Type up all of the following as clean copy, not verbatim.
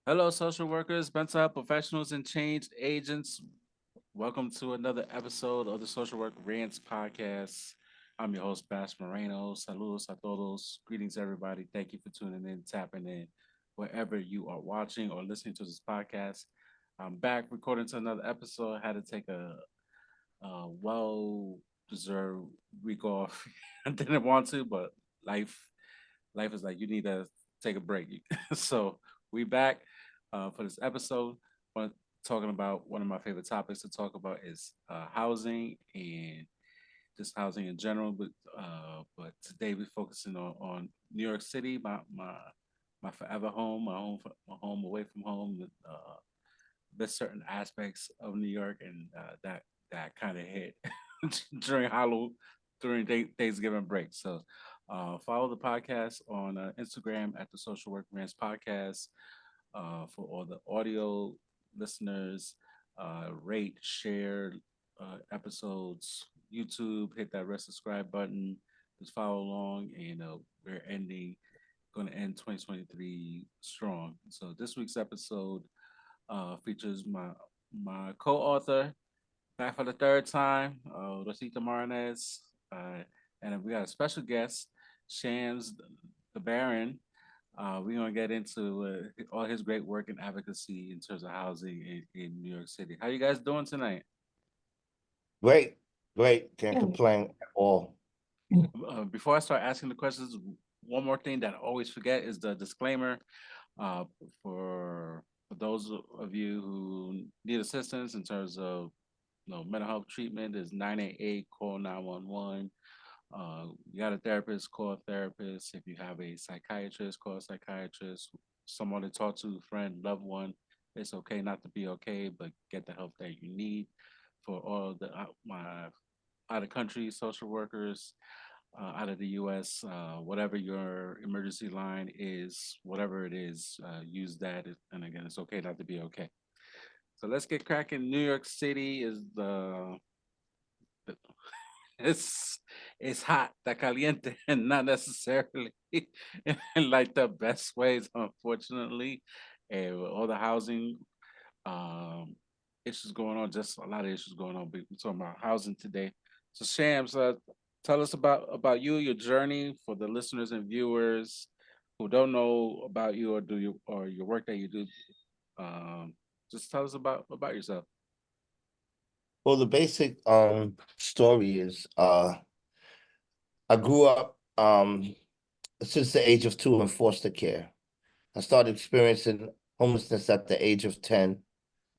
Hello, social workers, mental health professionals, and change agents. Welcome to another episode of the Social Work Rants podcast. I'm your host, Bash Moreno. Saludos a todos. Greetings, everybody. Thank you for tuning in, tapping in, wherever you are watching or listening to this podcast. I'm back recording to another episode. I had to take a well-deserved week off. I didn't want to, but life, life is like you need to take a break. So we back for this episode. One talking about one of my favorite topics to talk about is housing and just housing in general. But today we're focusing on New York City, my forever home, my home away from home. There's certain aspects of New York, and that kind of hit during Halloween, during Thanksgiving break. So, follow the podcast on Instagram at the Social Work Rants Podcast. For all the audio listeners, rate, share episodes. YouTube, hit that red subscribe button. Just follow along, and we're going to end 2023 strong. So this week's episode features my co-author back for the third time, Rosita Martinez, and we got a special guest, Shams the Baron. We're gonna get into all his great work and advocacy in terms of housing in New York City. How you guys doing tonight? Great, great. Can't complain at all. Before I start asking the questions, one more thing that I always forget is the disclaimer. Uh, for those of you who need assistance in terms of mental health treatment, is 988, call 911. You got a therapist, call a therapist. If you have a psychiatrist, call a psychiatrist. Someone to talk to, friend, loved one. It's okay not to be okay, but get the help that you need. For all the my out of country social workers out of the U.S., whatever your emergency line is, whatever it is, use that. And again, it's okay not to be okay. So let's get cracking. New York City is the it's it's hot, that caliente, and not necessarily in like the best ways, unfortunately. And with all the housing um issues going on, just a lot of issues going on. But we're talking about housing today. So Shams, tell us about you, your journey for the listeners and viewers who don't know about you or do you or your work that you do. Um, just tell us about yourself. Well, the basic story is I grew up since the age of 2 in foster care. I started experiencing homelessness at the age of 10.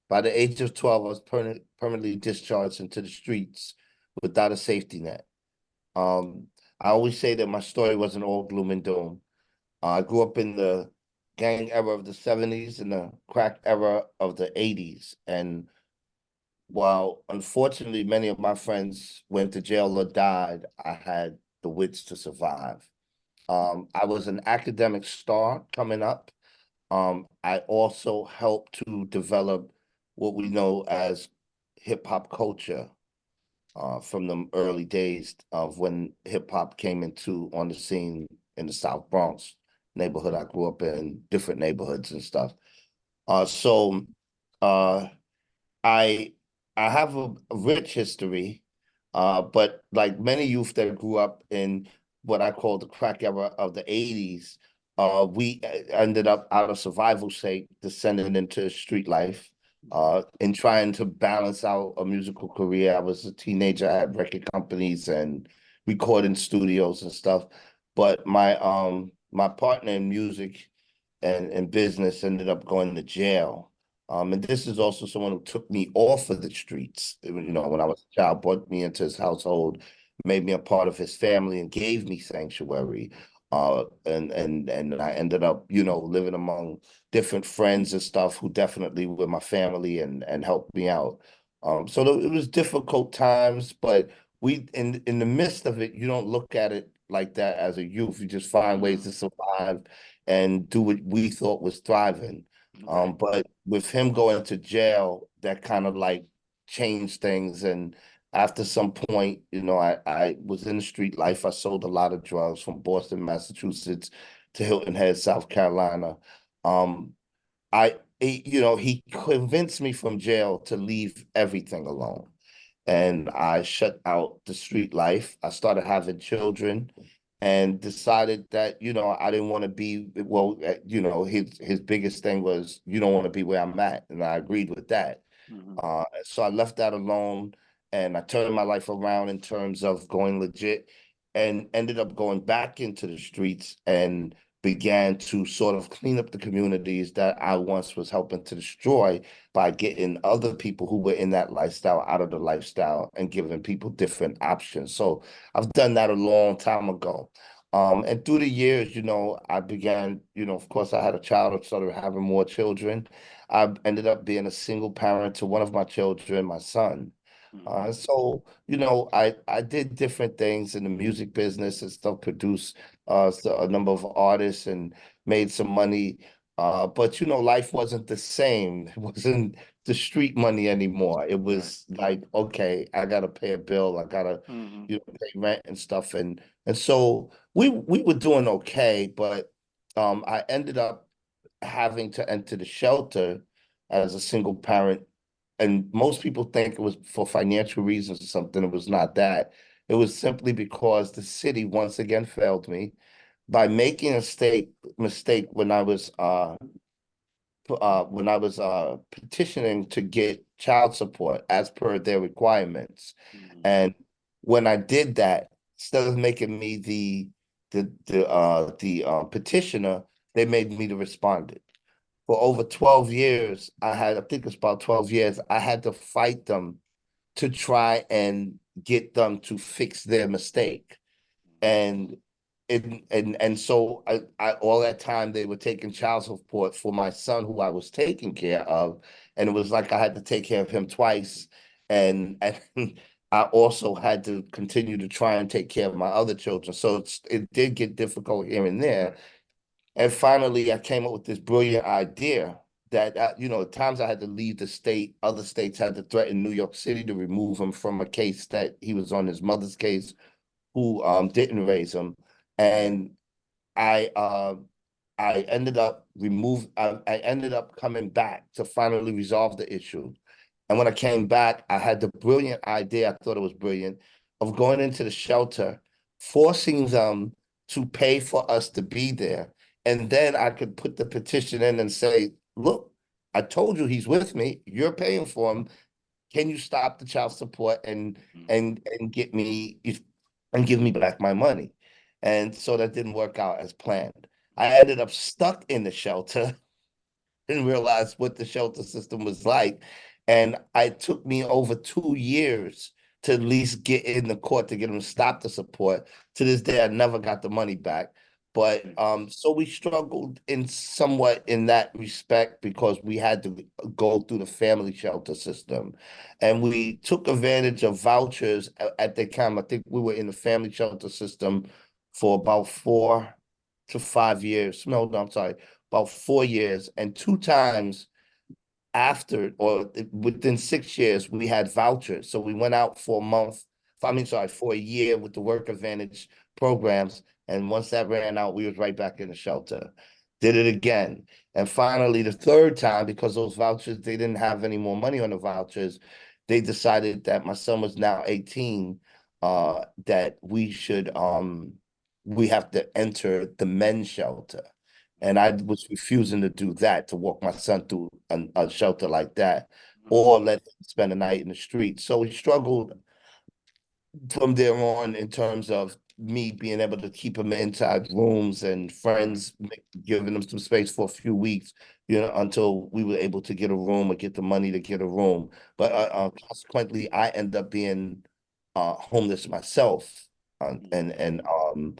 By the age of 12, I was permanently discharged into the streets without a safety net. Um, I always say that my story wasn't all gloom and doom. I grew up in the gang era of the 70s and the crack era of the 80s. And while unfortunately many of my friends went to jail or died, I had the wits to survive. I was an academic star coming up. I also helped to develop what we know as hip hop culture from the early days of when hip hop came into on the scene in the South Bronx neighborhood I grew up in, different neighborhoods and stuff. So uh, I I have a rich history, but like many youth that grew up in what I call the crack era of the 80s, we ended up out of survival sake descending into street life. In trying to balance out a musical career, I was a teenager. I had record companies and recording studios and stuff. But my partner in music and business ended up going to jail. And this is also someone who took me off of the streets. When I was a child, brought me into his household, made me a part of his family, and gave me sanctuary. And I ended up, living among different friends and stuff who definitely were my family and helped me out. So it was difficult times, but we in the midst of it, you don't look at it like that as a youth. You just find ways to survive and do what we thought was thriving. Okay. But with him going to jail, that kind of like changed things. And after some point, I was in the street life. I sold a lot of drugs from Boston, Massachusetts to Hilton Head, South Carolina. Um, he convinced me from jail to leave everything alone. And I shut out the street life. I started having children and decided that, I didn't want to be, well, his biggest thing was, you don't want to be where I'm at. And I agreed with that. Mm-hmm. So I left that alone and I turned my life around in terms of going legit and ended up going back into the streets and began to sort of clean up the communities that I once was helping to destroy by getting other people who were in that lifestyle out of the lifestyle and giving people different options. So I've done that a long time ago. And through the years, I began, of course, I had a child, I started having more children. I ended up being a single parent to one of my children, my son. Mm-hmm. So, I did different things in the music business and stuff, produced a number of artists and made some money. But life wasn't the same. It wasn't the street money anymore. It Right. was like, okay, I gotta pay a bill, I gotta, Mm-hmm. pay rent and stuff. And so we were doing okay, but I ended up having to enter the shelter as a single parent. And most people think it was for financial reasons or something. It was not that. It was simply because the city once again failed me by making a mistake when I was petitioning to get child support as per their requirements. Mm-hmm. And when I did that, instead of making me the petitioner, they made me the respondent. For over 12 years, I think it's about 12 years, I had to fight them to try and get them to fix their mistake. And so I all that time they were taking child support for my son who I was taking care of. And it was like I had to take care of him twice. And I also had to continue to try and take care of my other children. So it did get difficult here and there. And finally, I came up with this brilliant idea that, at times I had to leave the state. Other states had to threaten New York City to remove him from a case that he was on, his mother's case, who didn't raise him. And I uh, I ended up coming back to finally resolve the issue. And when I came back, I had the brilliant idea, I thought it was brilliant, of going into the shelter, forcing them to pay for us to be there. And then I could put the petition in and say, look, I told you he's with me. You're paying for him. Can you stop the child support Mm-hmm. and get me and give me back my money? And so that didn't work out as planned. I ended up stuck in the shelter, didn't realize what the shelter system was like. And it took me over 2 years to at least get in the court to get them to stop the support. To this day, I never got the money back. But Okay. so we struggled in somewhat in that respect because we had to go through the family shelter system. And we took advantage of vouchers at the time. I think we were in the family shelter system for about 4 to 5 years. No, I'm sorry, about 4 years, and two times after or within 6 years, we had vouchers. So we went out for a month, I mean, sorry, for a year with the work advantage programs. And once that ran out, we was right back in the shelter. Did it again. And finally, the third time, because those vouchers, they didn't have any more money on the vouchers, they decided that my son was now 18, that we have to enter the men's shelter. And I Mm-hmm. was refusing to do that, to walk my son through a shelter like that, Mm-hmm. or let him spend a night in the street. So we struggled from there on in terms of me being able to keep him inside rooms and Right. friends giving them some space for a few weeks, until we were able to get a room or get the money to get a room. But Right. consequently, I end up being homeless myself, and Mm-hmm.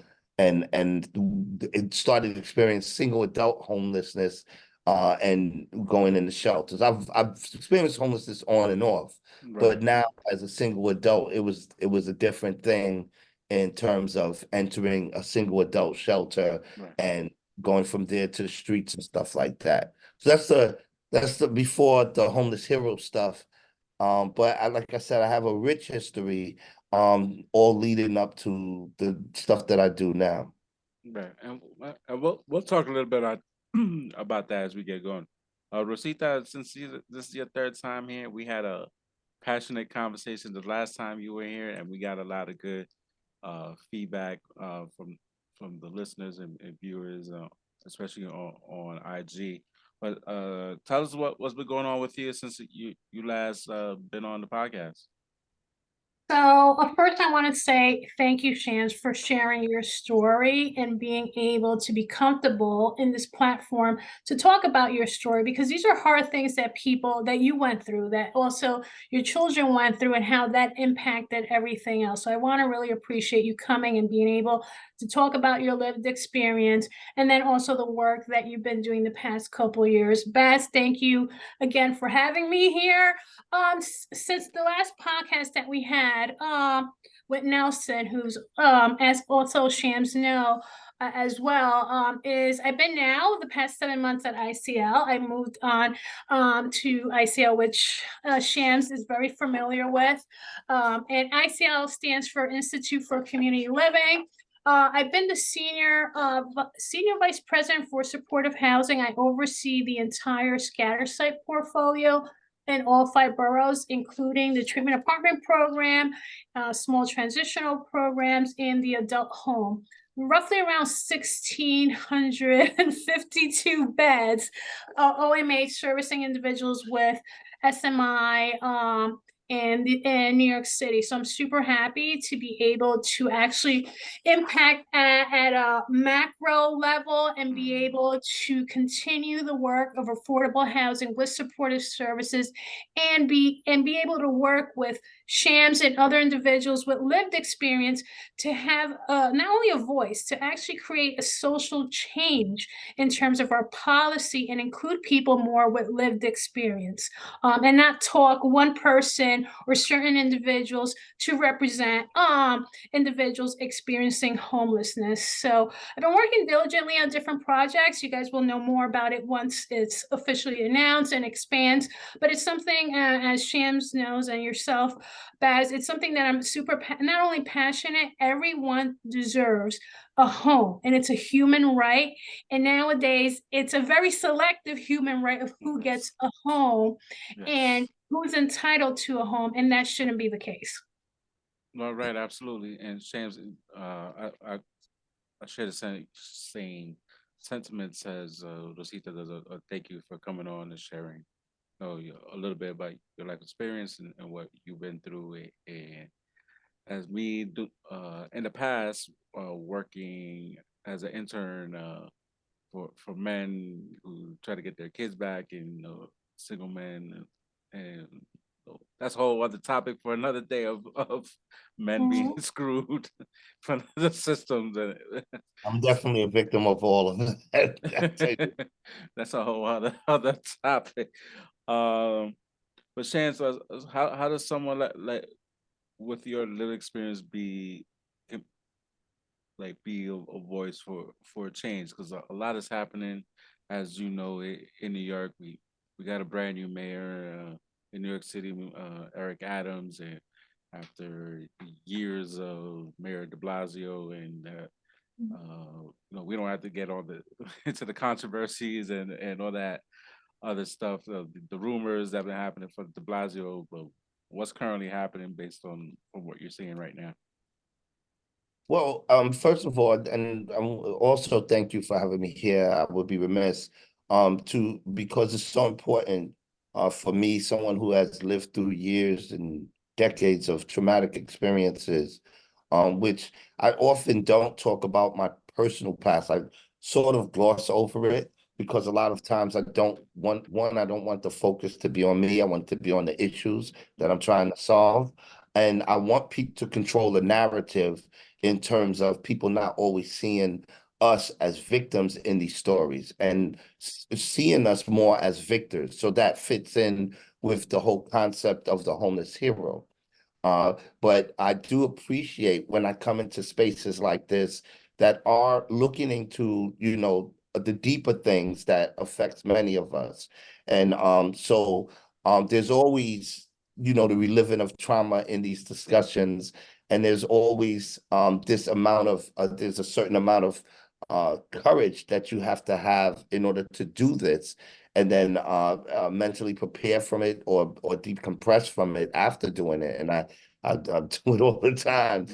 it started to experience single adult homelessness, and going into shelters. I've experienced homelessness on and off, Right. but now as a single adult, it was a different thing in terms of entering a single adult shelter Right. and going from there to the streets and stuff like that. So that's the before the homeless hero stuff. But like I said, I have a rich history, all leading up to the stuff that I do now. Right. And we'll talk a little bit about about that as we get going. Rosita, since this is your third time here, we had a passionate conversation the last time you were here, and we got a lot of good feedback from the listeners and viewers, especially on IG. But tell us what's been going on with you since you last been on the podcast. So, first, I want to say thank you, Shans, for sharing your story and being able to be comfortable in this platform to talk about your story, because these are hard things that people that you went through, that also your children went through, and how that impacted everything else. So, I want to really appreciate you coming and being able to talk about your lived experience, and then also the work that you've been doing the past couple years. Baz, thank you again for having me here. Since the last podcast that we had with Nelson, who's as also Shams know as well, is I've been now the past 7 months at ICL. I moved on to ICL, which Shams is very familiar with, and ICL stands for Institute for Community Living. I've been the senior vice president for supportive housing. I oversee the entire scatter site portfolio in all 5 boroughs, including the treatment apartment program, small transitional programs, and the adult home. Roughly around 1,652 beds, OMH servicing individuals with SMI, in New York City. So I'm super happy to be able to actually impact at a macro level and be able to continue the work of affordable housing with supportive services, and be able to work with Shams and other individuals with lived experience to have not only a voice, to actually create a social change in terms of our policy and include people more with lived experience, and not talk one person or certain individuals to represent individuals experiencing homelessness. So I've been working diligently on different projects. You guys will know more about it once it's officially announced and expands. But it's something, as Shams knows and yourself, Baz, it's something that I'm not only passionate, everyone deserves a home, and it's a human right. And nowadays, it's a very selective human right of who gets a home and Yes. who's entitled to a home, and that shouldn't be the case. Well, right, absolutely. And James, I share the same sentiments as Rosita does. Thank you for coming on and sharing, a little bit about your life experience and what you've been through. And as me in the past, working as an intern for men who try to get their kids back, and single men, and that's a whole other topic for another day of men being Mhm. screwed from the systems. And I'm definitely a victim of all of that. I tell you. that's a whole other topic. Um, but Shan, so how does someone like with your lived experience be a voice for a change? Because a lot is happening, as you know, in New York. We got a brand new mayor in New York City, Eric Adams, and after years of Mayor De Blasio, and we don't have to get all the into the controversies and all that other stuff, the rumors that have been happening for De Blasio, but what's currently happening based on from what you're seeing right now. Well, first of all, and also thank you for having me here. I would be remiss, to because it's so important, for me, someone who has lived through years and decades of traumatic experiences, which I often don't talk about my personal past. I sort of gloss over it because a lot of times I don't want I don't want the focus to be on me. I want it to be on the issues that I'm trying to solve, and I want people to control the narrative in terms of people not always seeing us as victims in these stories and seeing us more as victors. So that fits in with the whole concept of the homeless hero. But I do appreciate when I come into spaces like this that are looking into, the deeper things that affects many of us. And there's always, the reliving of trauma in these discussions. And there's always there's a certain amount of courage that you have to have in order to do this. and then mentally prepare from it or decompress from it after doing it. And I do it all the time.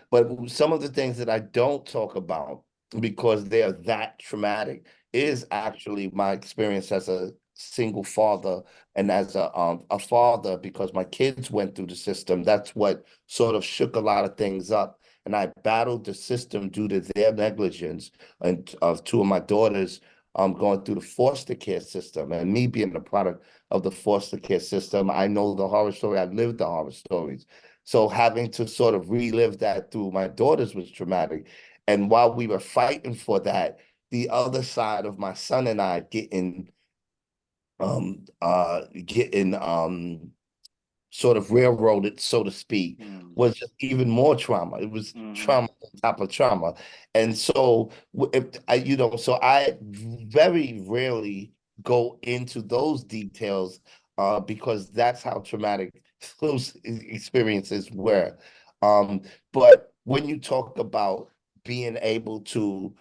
But some of the things that I don't talk about because they're that traumatic is actually my experience as a single father and as a father because my kids went through the system. That's what sort of shook a lot of things up. And I battled the system due to their negligence and of two of my daughters going through the foster care system and me being a product of the foster care system. I know the horror story. I lived the horror stories. So having to sort of relive that through my daughters was traumatic. And while we were fighting for that, the other side of my son and I getting sort of railroaded, so to speak, was just even more trauma. It was trauma on top of trauma. And so, so I very rarely go into those details because that's how traumatic those experiences were. Um, but when you talk about being able to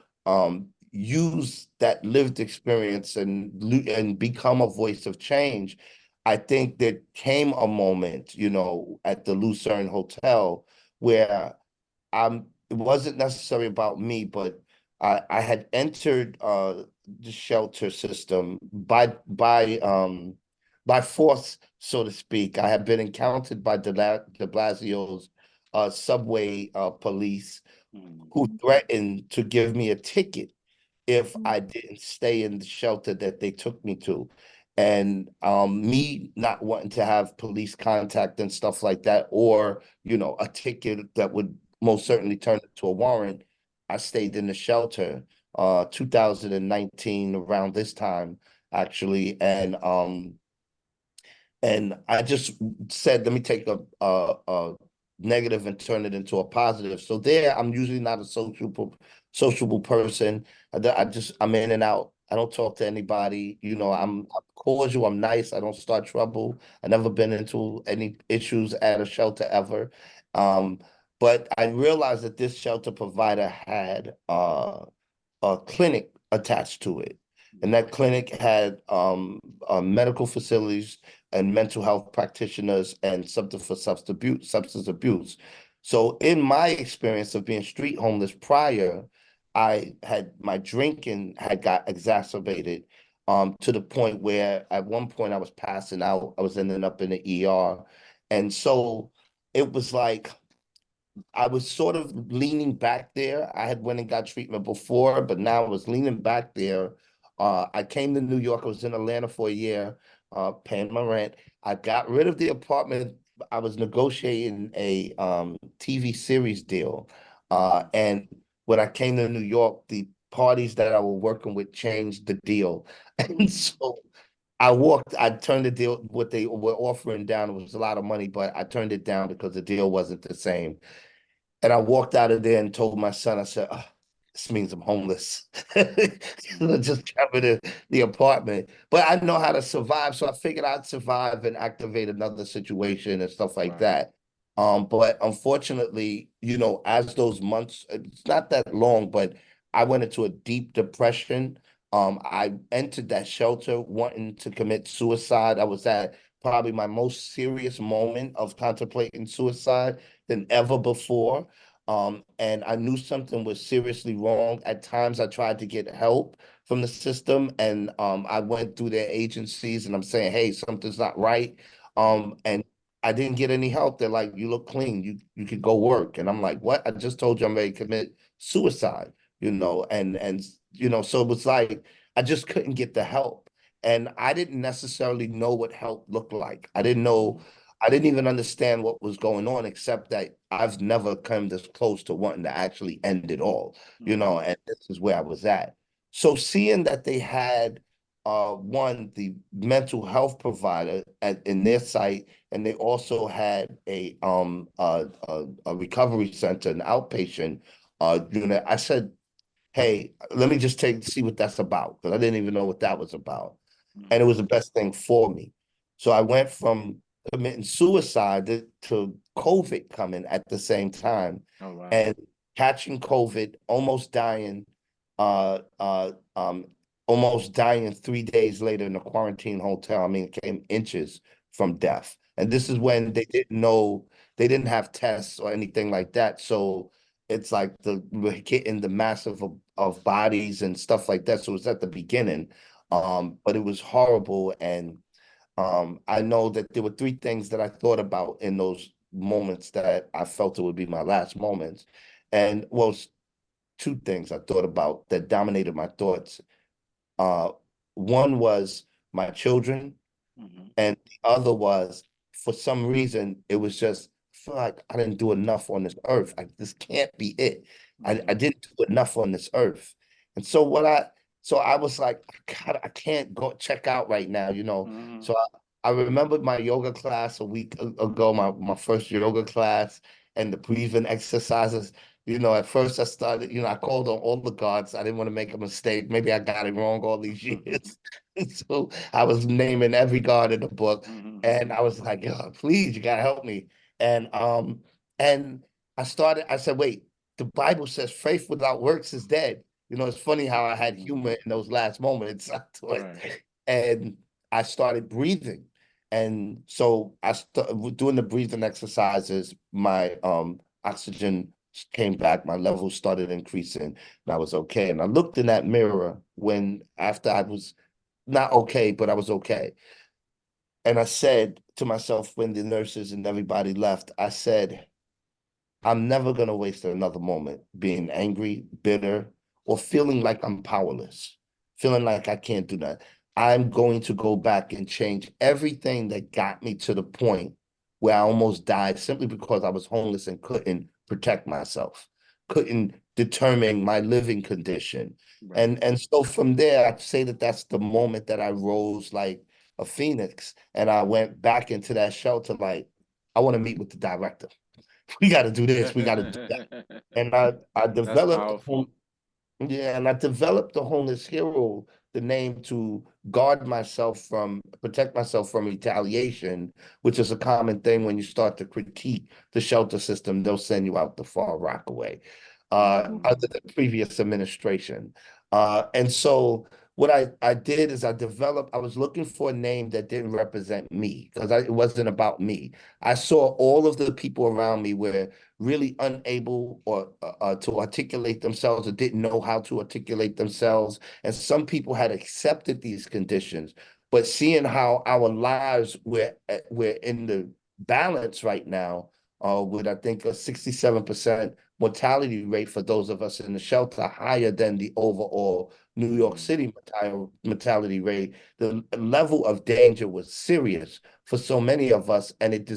use that lived experience and become a voice of change, I think there came a moment, at the Lucerne Hotel where it wasn't necessarily about me, but I had entered the shelter system by force, so to speak. I had been encountered by de Blasio's subway police who threatened to give me a ticket if I didn't stay in the shelter that they took me to. And me not wanting to have police contact and stuff like that, or, a ticket that would most certainly turn into a warrant, I stayed in the shelter 2019 around this time, actually. And I just said, let me take a negative and turn it into a positive. So there, I'm usually not a sociable person. I'm in and out. I don't talk to anybody. I'm cordial. I'm nice. I don't start trouble. I never been into any issues at a shelter ever. Um, but I realized that this shelter provider had a clinic attached to it. And that clinic had medical facilities and mental health practitioners and something for substance abuse. So in my experience of being street homeless prior, I had my drinking had got exacerbated to the point where at one point I was passing out. I was ending up in the ER. And so it was like I was sort of leaning back there. I had went and got treatment before, but now I was leaning back there. I came to New York. I was in Atlanta for a year, paying my rent. I got rid of the apartment. I was negotiating a TV series deal. And when I came to New York, the parties that I was working with changed the deal. And so I turned the deal, what they were offering down. It was a lot of money, but I turned it down because the deal wasn't the same. And I walked out of there and told my son, I said, oh, this means I'm homeless. Just covered the apartment. But I know how to survive. So I figured I'd survive and activate another situation and stuff like that. But unfortunately, as those months, it's not that long, but I went into a deep depression. I entered that shelter wanting to commit suicide. I was at probably my most serious moment of contemplating suicide than ever before. And I knew something was seriously wrong. At times, I tried to get help from the system, and I went through their agencies, and I'm saying, "Hey, something's not right." And I didn't get any help. They're like, "You look clean. You could go work." And I'm like, "What? I just told you I'm ready to commit suicide." So it was like I just couldn't get the help, and I didn't necessarily know what help looked like. I didn't even understand what was going on, except that I've never come this close to wanting to actually end it all, and this is where I was at. So seeing that they had the mental health provider in their site, and they also had a recovery center, an outpatient unit, I said, hey, let me just see what that's about, because I didn't even know what that was about. And it was the best thing for me. So I went from committing suicide to COVID coming at the same time. Oh wow. And catching COVID, almost dying, uh, uh, um, almost dying 3 days later in a quarantine hotel. I mean, it came inches from death. And this is when they didn't know, they didn't have tests or anything like that. So it's like we're getting the massive of bodies and stuff like that. So it's at the beginning. But it was horrible. And I know that there were three things that I thought about in those moments that I felt it would be my last moments. And well, two things I thought about that dominated my thoughts. Uh, One was my children, Mhm. and the other was, for some reason, it was just, I feel like I didn't do enough on this earth. This can't be it. I Mhm. didn't do enough on this earth. And so I was like, God, I can't go check out right now, you know. Mhm. So I remembered my yoga class a week ago, my first yoga class, and the breathing exercises. You know, at first I started, I called on all the gods. I didn't want to make a mistake. Maybe I got it wrong all these years. So I was naming every god in the book, and I was like, "Yo, please, you gotta help me." And I said, "Wait, the Bible says faith without works is dead." It's funny how I had humor in those last moments. I thought, Right. and I started breathing. And so I started doing the breathing exercises. My oxygen came back, my levels started increasing, and I was okay. And I looked in that mirror when after I was not okay, but I was okay. And I said to myself when the nurses and everybody left, I said, I'm never going to waste another moment being angry, bitter, or feeling like I'm powerless, feeling like I can't do that. I'm going to go back and change everything that got me to the point where I almost died simply because I was homeless and couldn't protect myself, couldn't determine my living condition. Right. And so from there, I'd say that that's the moment that I rose like a phoenix, and I went back into that shelter like, I want to meet with the director. We got to do this. We got to do that. And I That's developed powerful. yeah, and I developed the homeless hero, the name to protect myself from retaliation, which is a common thing when you start to critique the shelter system. They'll send you out the Far Rockaway, Mm. under the previous administration. And so what I did is I was looking for a name that didn't represent me because it wasn't about me. I saw all of the people around me were really unable or to articulate themselves or didn't know how to articulate themselves. And some people had accepted these conditions, but seeing how our lives we're in the balance right now, with I think a 67% mortality rate for those of us in the shelter, higher than the overall New York Mm. City mortality rate. The level of danger was serious for so many of us, and it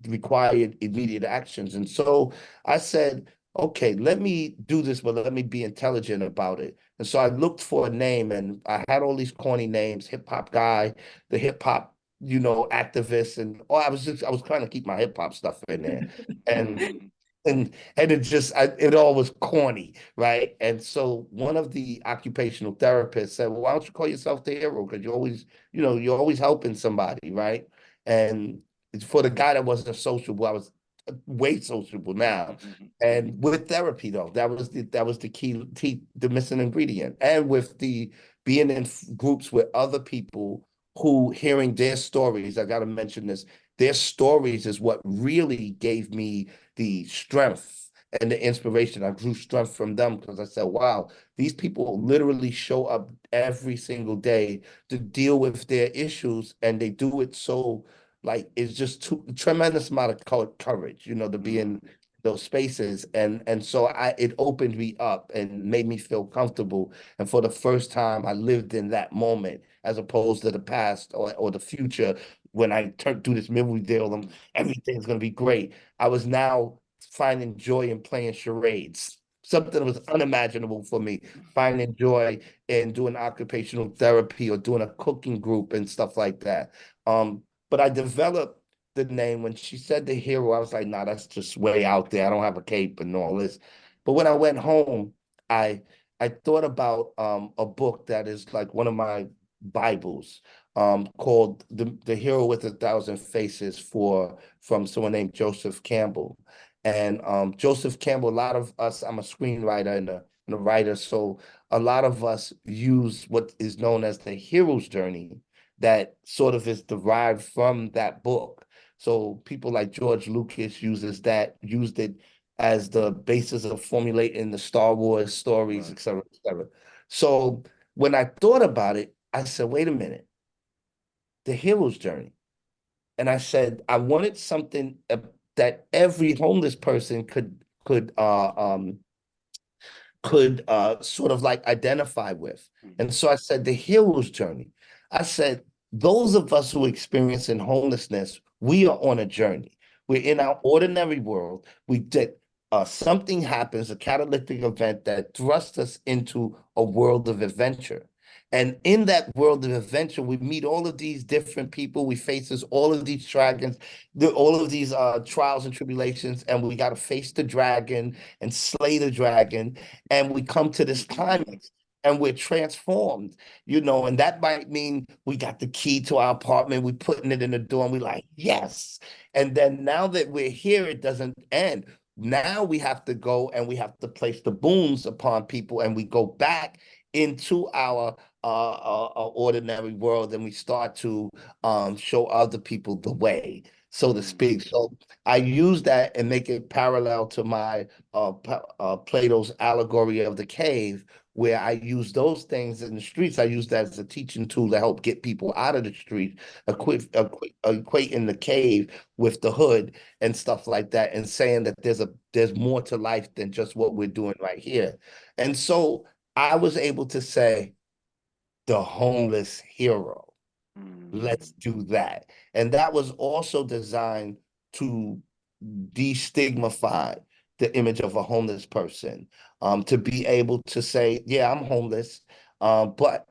required immediate actions. And so I said, okay, let me do this, but let me be intelligent about it. And so I looked for a name, and I had all these corny names, hip hop guy, the hip hop, activist, and I was trying to keep my hip hop stuff in there. And Mhm. and it all was corny, right? And so one of the occupational therapists said, well, why don't you call yourself the hero? Because you're always helping somebody, right? And it's for the guy that wasn't sociable, I was way sociable now. And with therapy, though, that was the the missing ingredient. And with the being in groups with other people who hearing their stories, I got to mention this, their stories is what really gave me the strength and the inspiration. I drew strength from them because I said, wow, these people literally show up every single day to deal with their issues, and they do it so like it's just too tremendous amount of courage, to be in Mhm. those spaces. And so it opened me up and made me feel comfortable. And for the first time, I lived in that moment as opposed to the past or the future when I turn through this memory deal and everything's gonna be great. I was now finding joy in playing charades. Something that was unimaginable for me, finding joy in doing occupational therapy or doing a cooking group and stuff like that. But I developed the name when she said the hero. I was like, nah, that's just way out there. I don't have a cape and all this. But when I went home, I I thought about a book that is like one of my Bibles, called the Hero with a Thousand Faces from someone named Joseph Campbell. And Joseph Campbell, a lot of us, I'm a screenwriter and a writer. So a lot of us use what is known as the hero's journey that sort of is derived from that book. So people like George Lucas used it as the basis of formulating the Star Wars stories, Right. et cetera, et cetera. So when I thought about it, I said, wait a minute, the hero's journey. And I said, I wanted something that every homeless person could sort of like identify with. Mhm. And so I said, the hero's journey. I said, those of us who experience in homelessness, we are on a journey. We're in our ordinary world. We did something happens, a catalytic event that thrusts us into a world of adventure. And in that world of adventure, we meet all of these different people. We face all of these dragons, all of these trials and tribulations, and we got to face the dragon and slay the dragon, and we come to this climax and we're transformed, and that might mean we got the key to our apartment, we putting it in the door, and we like, yes. And then now that we're here, it doesn't end. Now we have to go and we have to place the booms upon people, and we go back into our ordinary world, and we start to show other people the way, so to Mhm. speak. So I use that and make it parallel to my Plato's allegory of the cave, where I use those things in the streets. I use that as a teaching tool to help get people out of the street, equating the cave with the hood and stuff like that, and saying that there's more to life than just what we're doing right here. And so I was able to say, the homeless hero. Let's Mhm. do that. And that was also designed to destigmify the image of a homeless person, to be able to say, yeah, I'm homeless, but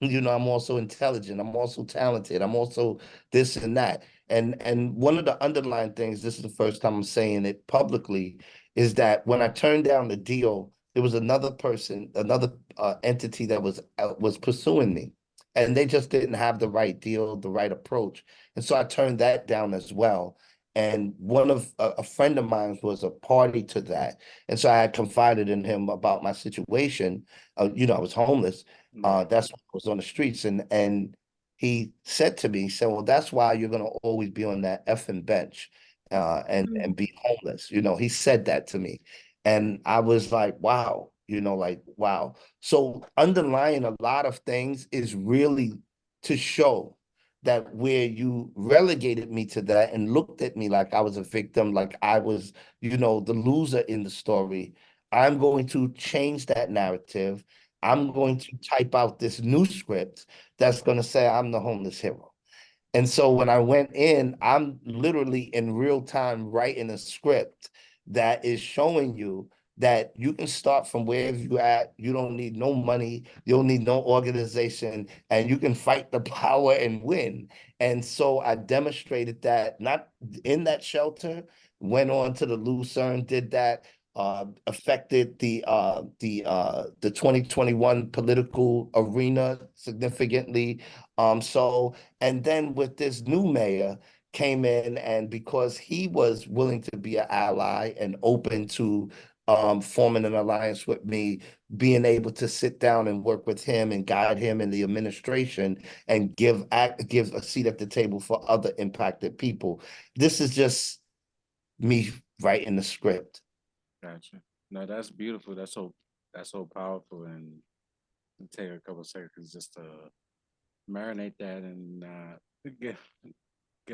I'm also intelligent, I'm also talented, I'm also this and that. And one of the underlying things, this is the first time I'm saying it publicly, is that when I turned down the deal, there was another person, another entity that was pursuing me, and they just didn't have the right deal, the right approach. And so I turned that down as well. And one of a friend of mine was a party to that. And so I had confided in him about my situation. I was homeless. Right. That's why I was on the streets. And he said to me, he said, well, that's why you're gonna always be on that effing bench and be homeless. He said that to me. And I was like, wow, like, wow. So underlying a lot of things is really to show that where you relegated me to that and looked at me like I was a victim, like I was, the loser in the story, I'm going to change that narrative. I'm going to type out this new script that's going to say I'm the homeless hero. And so when I went in, I'm literally in real time writing a script that is showing you that you can start from wherever you at. You don't need no money, you don't need no organization, and you can fight the power and win. And so I demonstrated that, not in that shelter, went on to the Lucerne, did that, affected the 2021 political arena significantly. And then with this new mayor came in, and because he was willing to be an ally and open to forming an alliance with me, being able to sit down and work with him and guide him in the administration and give a seat at the table for other impacted people. This is just me writing the script. Gotcha. No, that's beautiful. That's so powerful, and take a couple seconds just to marinate that and get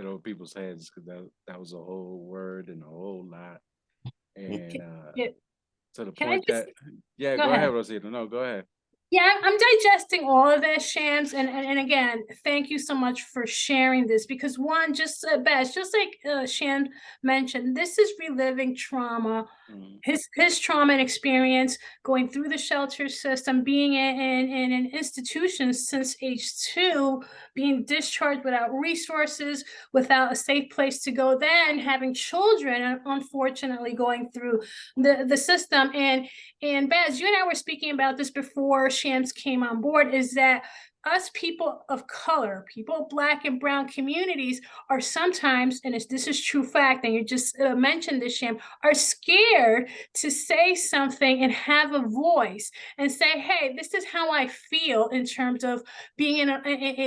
over people's heads, because that was a whole word and a whole lot, and Yeah, to the can I point just that yeah, go go ahead, ahead? Rosita. No, go ahead. Yeah, I'm digesting all of this, Shams, and again, thank you so much for sharing this, because one, just Baz, just like Shams mentioned, this is reliving trauma, Mhm. his trauma and experience going through the shelter system, being in an institution since age 2, being discharged without resources, without a safe place to go, then having children, and unfortunately going through the system. And Baz, you and I were speaking about this before Shams came on board, is that us people of color, people of Black and brown communities are sometimes, and this is true fact, and you just mentioned this, Sham, are scared to say something and have a voice and say, hey, this is how I feel in terms of being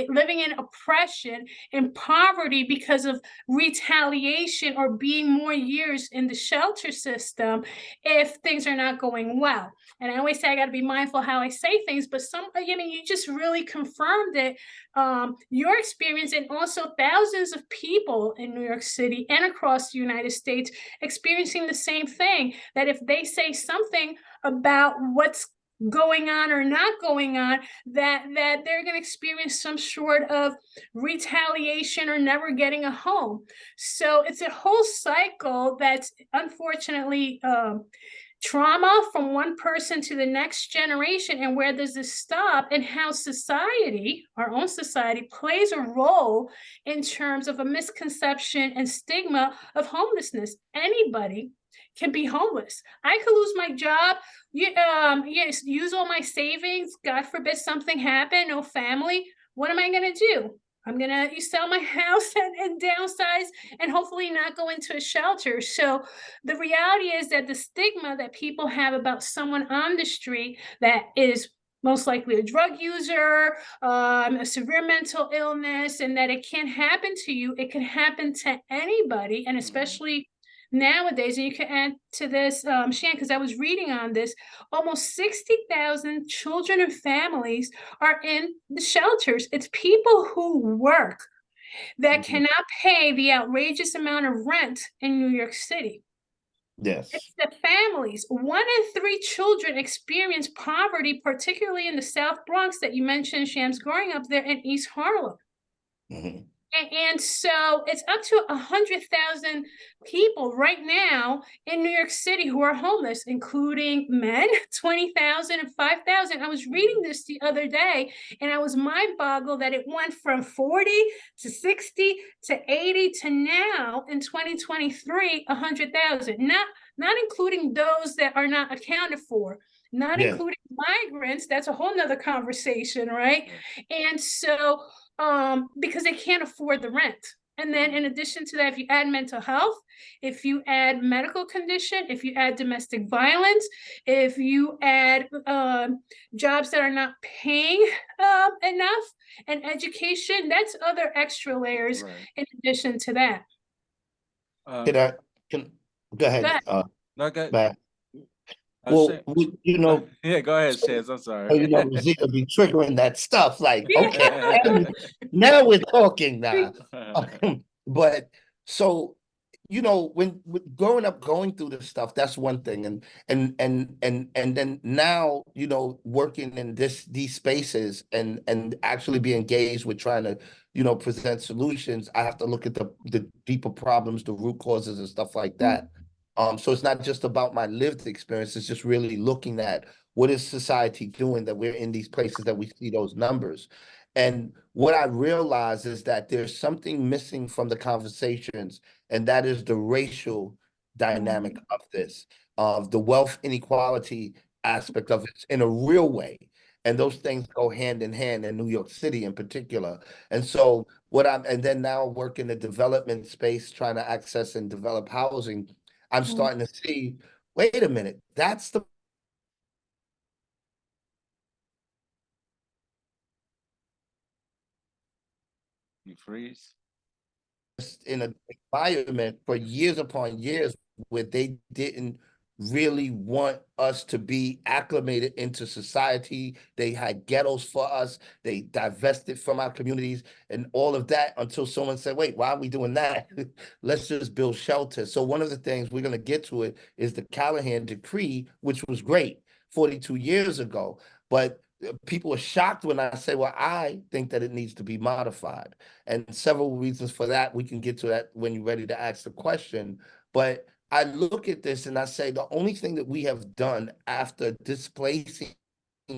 living in oppression and poverty because of retaliation or being more years in the shelter system if things are not going well. And I always say I got to be mindful how I say things, but you just really confirmed it, your experience, and also thousands of people in New York City and across the United States experiencing the same thing, that if they say something about what's going on or not going on, that they're going to experience some sort of retaliation or never getting a home. So it's a whole cycle that's unfortunately trauma from one person to the next generation. And where does this stop, and how society, our own society, plays a role in terms of a misconception and stigma of homelessness. Anybody can be homeless. I could lose my job, yes, use all my savings, God forbid something happen, no family. What am I going to do? I'm going to sell my house and downsize and hopefully not go into a shelter. So the reality is that the stigma that people have about someone on the street that is most likely a drug user, a severe mental illness, and that it can't happen to you, it can happen to anybody, and especially nowadays. And you can add to this, Shan, because I was reading on this, almost 60,000 children and families are in the shelters. It's people who work that cannot pay the outrageous amount of rent in New York City. Yes. It's the families. 1 in 3 children experience poverty, particularly in the South Bronx that you mentioned, Shams, growing up there in East Harlem. And so it's up to 100,000 people right now in New York City who are homeless, including men, 20,000 and 5,000. I was reading this the other day, and I was mind-boggled that it went from 40 to 60 to 80 to now in 2023, 100,000. Not including those that are not accounted for, not including migrants. That's a whole nother conversation, right? And so because they can't afford the rent. And then in addition to that, if you add mental health, if you add medical condition, if you add domestic violence, if you add jobs that are not paying enough, and education, that's other extra layers in addition to that. Go ahead. No, go Matt. Well, you know, yeah, go ahead, Shaz. I'm sorry. You know, Rosita be triggering that stuff. Like, okay, now we're talking now. But so, you know, when growing up, going through this stuff, that's one thing, and then now, you know, working in these spaces and actually be engaged with trying to, you know, present solutions. I have to look at the deeper problems, the root causes, and stuff like that. So it's not just about my lived experience, it's just really looking at what is society doing that we're in these places that we see those numbers. And what I realize is that there's something missing from the conversations, and that is the racial dynamic of this, of the wealth inequality aspect of it in a real way. And those things go hand in hand in New York City in particular. And so and then now work in the development space, trying to access and develop housing, I'm starting to see, wait a minute, that's the You freeze. in an environment for years upon years where they didn't really want us to be acclimated into society. They had ghettos for us. They divested from our communities and all of that until someone said, wait, why are we doing that? Let's just build shelters. So one of the things we're going to get to it is the Callahan Decree, which was great 42 years ago. But people are shocked when I say, well, I think that it needs to be modified. And several reasons for that. We can get to that when you're ready to ask the question. But I look at this and I say the only thing that we have done after displacing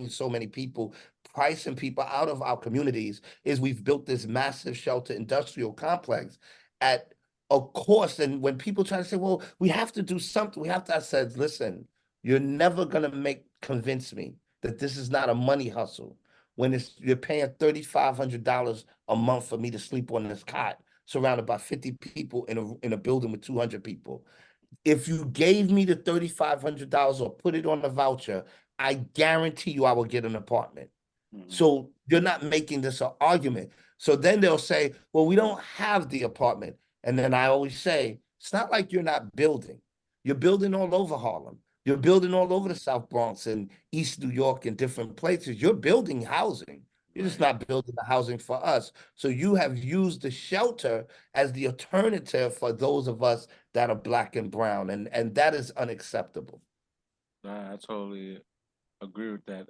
so many people, pricing people out of our communities, is we've built this massive shelter industrial complex at a cost. And when people try to say, well, we have to do something, I said, listen, you're never going to convince me that this is not a money hustle. when you're paying $3,500 a month for me to sleep on this cot, surrounded by 50 people in a building with 200 people. If you gave me the $3,500 or put it on a voucher, I guarantee you I will get an apartment. Mhm. So you're not making this an argument. So then they'll say, well, we don't have the apartment. And then I always say, it's not like you're not building. You're building all over Harlem. You're building all over the South Bronx and East New York and different places. You're building housing. You're just Right. not building the housing for us. So you have used the shelter as the alternative for those of us that are black and brown. And that is unacceptable. I totally agree with that.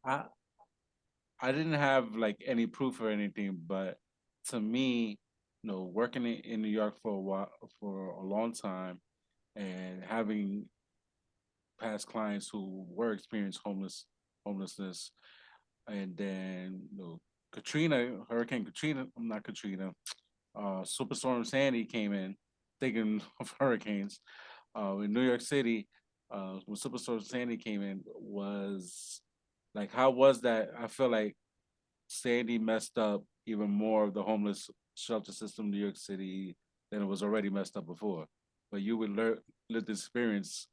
I I didn't have like any proof or anything, but to me, working in New York for a while, for a long time, and having past clients who were experienced homelessness, and then Katrina, Hurricane Katrina, I'm not Katrina, Superstorm Sandy came in, thinking of hurricanes, in New York City, when Superstorm Sandy came in, was like, how was that? I feel like Sandy messed up even more of the homeless shelter system in New York City than it was already messed up before. But you would live the experience.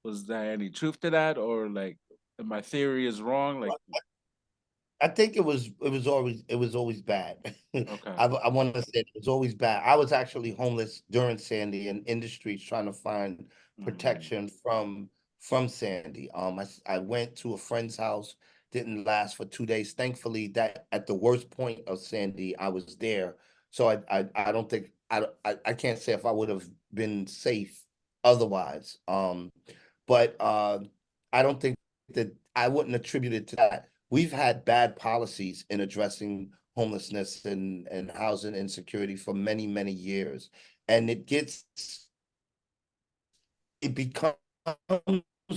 Was there any truth to that, or like my theory is wrong? Like, I think it was always bad. okay, I want to say it was always bad. I was actually homeless during Sandy in industries trying to find mm, protection from Sandy. I went to a friend's house, didn't last for 2 days. Thankfully, that at the worst point of Sandy, I was there. So I don't think I can't say if I would have been safe otherwise. But I don't think that I wouldn't attribute it to that. We've had bad policies in addressing homelessness and housing insecurity for many, many years. And it becomes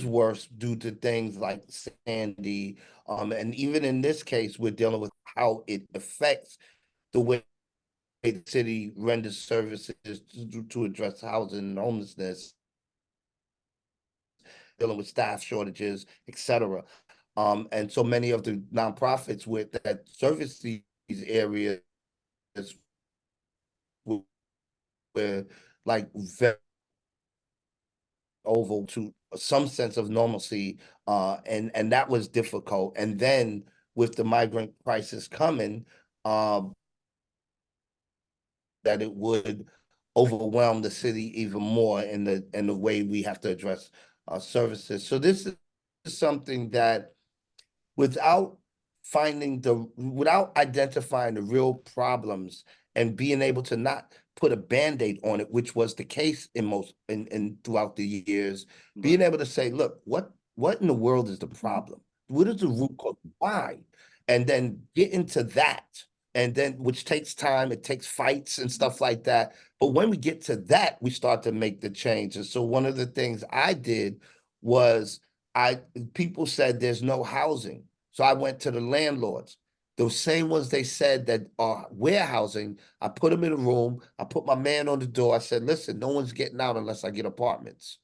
worse due to things like Sandy. And even in this case, we're dealing with how it affects the way the city renders services to address housing and homelessness, dealing with staff shortages, etc. And so many of the nonprofits with that service these areas were like very over to some sense of normalcy, and that was difficult. And then with the migrant crisis coming, that it would overwhelm the city even more in the way we have to address services. So this is something that without without identifying the real problems and being able to not put a band-aid on it, which was the case in throughout the years, being right, able to say, look, what in the world is the problem? What is the root cause? Why? And then get into that. And then, which takes time, it takes fights and stuff like that. But when we get to that, we start to make the changes. So one of the things I did was I people said there's no housing. So I went to the landlords. Those same ones they said that are warehousing, I put them in a room. I put my man on the door. I said, listen, no one's getting out unless I get apartments.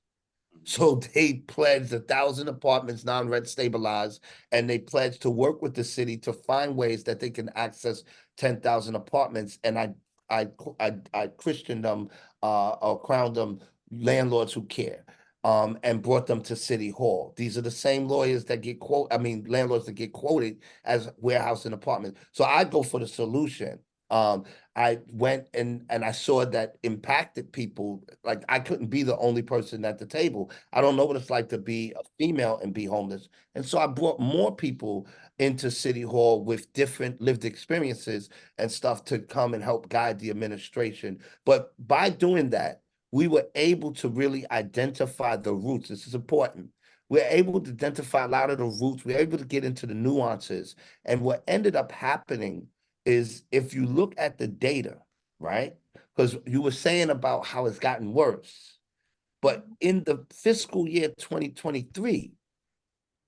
So they pledged 1,000 apartments, non-rent stabilized, and they pledged to work with the city to find ways that they can access 10,000 apartments. And I christened them or crowned them landlords who care. And brought them to City Hall. These are the same lawyers that landlords that get quoted as warehouse and apartment. So I go for the solution. Um, I went and I saw that impacted people. Like I couldn't be the only person at the table. I don't know what it's like to be a female and be homeless. And so I brought more people into City Hall with different lived experiences and stuff to come and help guide the administration. But by doing that, we were able to really identify the roots. This is important. We're able to identify a lot of the roots. We're able to get into the nuances. And what ended up happening is if you look at the data, right? Because you were saying about how it's gotten worse. But in the fiscal year 2023,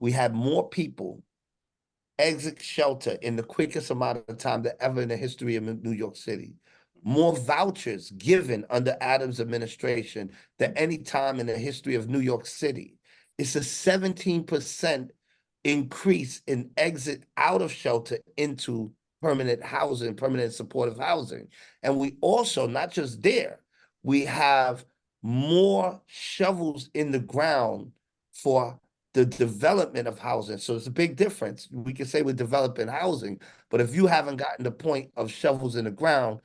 we had more people exit shelter in the quickest amount of time than ever in the history of New York City. More vouchers given under Adams' administration than any time in the history of New York City. It's a 17% increase in exit out of shelter into permanent housing, permanent supportive housing. And we also, not just there, we have more shovels in the ground for the development of housing. So it's a big difference. We can say we're developing housing, but if you haven't gotten the point of shovels in the ground,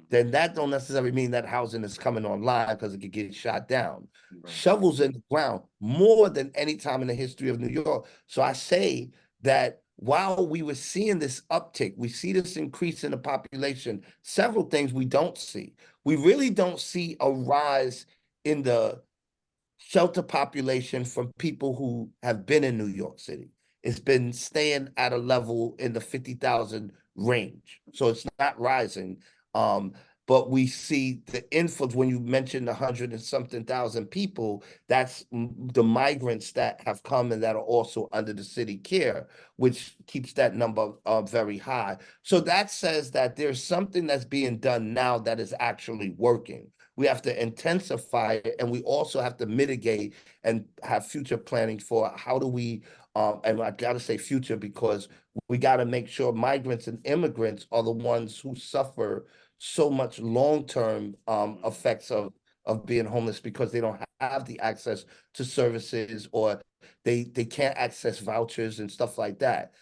then that don't necessarily mean that housing is coming online because it could get shot down. Right. Shovels in the ground more than any time in the history of New York. So I say that while we were seeing this uptick, we see this increase in the population, several things we don't see. We really don't see a rise in the shelter population from people who have been in New York City. It's been staying at a level in the 50,000 range. So it's not rising. But we see the influx when you mentioned 100 and something thousand people, that's the migrants that have come and that are also under the city care, which keeps that number very high. So that says that there's something that's being done now that is actually working. We have to intensify it, and we also have to mitigate and have future planning for how do we, and I gotta say future because we gotta make sure migrants and immigrants are the ones who suffer so much long-term effects of being homeless because they don't have the access to services or they can't access vouchers and stuff like that.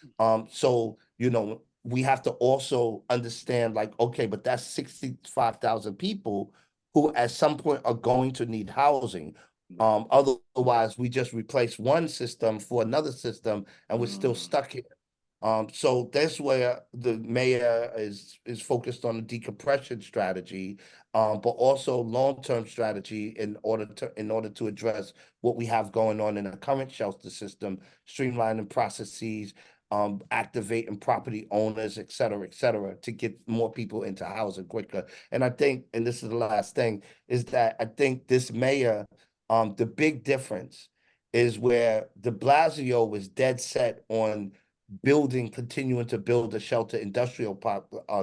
So we have to also understand like, okay, but that's 65,000 people who at some point are going to need housing. Otherwise, we just replace one system for another system, and we're still stuck here. So that's where the mayor is focused on a decompression strategy, but also long-term strategy in order to address what we have going on in the current shelter system, streamlining processes, activating property owners, et cetera, to get more people into housing quicker. And I think, and this is the last thing, is that I think this mayor, the big difference is where de Blasio was dead set on continuing to build a shelter industrial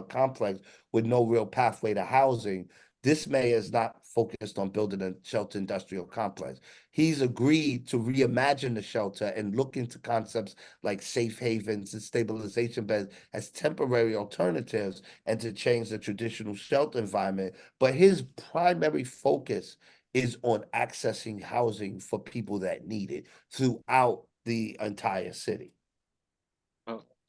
complex with no real pathway to housing. This mayor is not focused on building a shelter industrial complex. He's agreed to reimagine the shelter and look into concepts like safe havens and stabilization beds as temporary alternatives and to change the traditional shelter environment. But his primary focus is on accessing housing for people that need it throughout the entire city.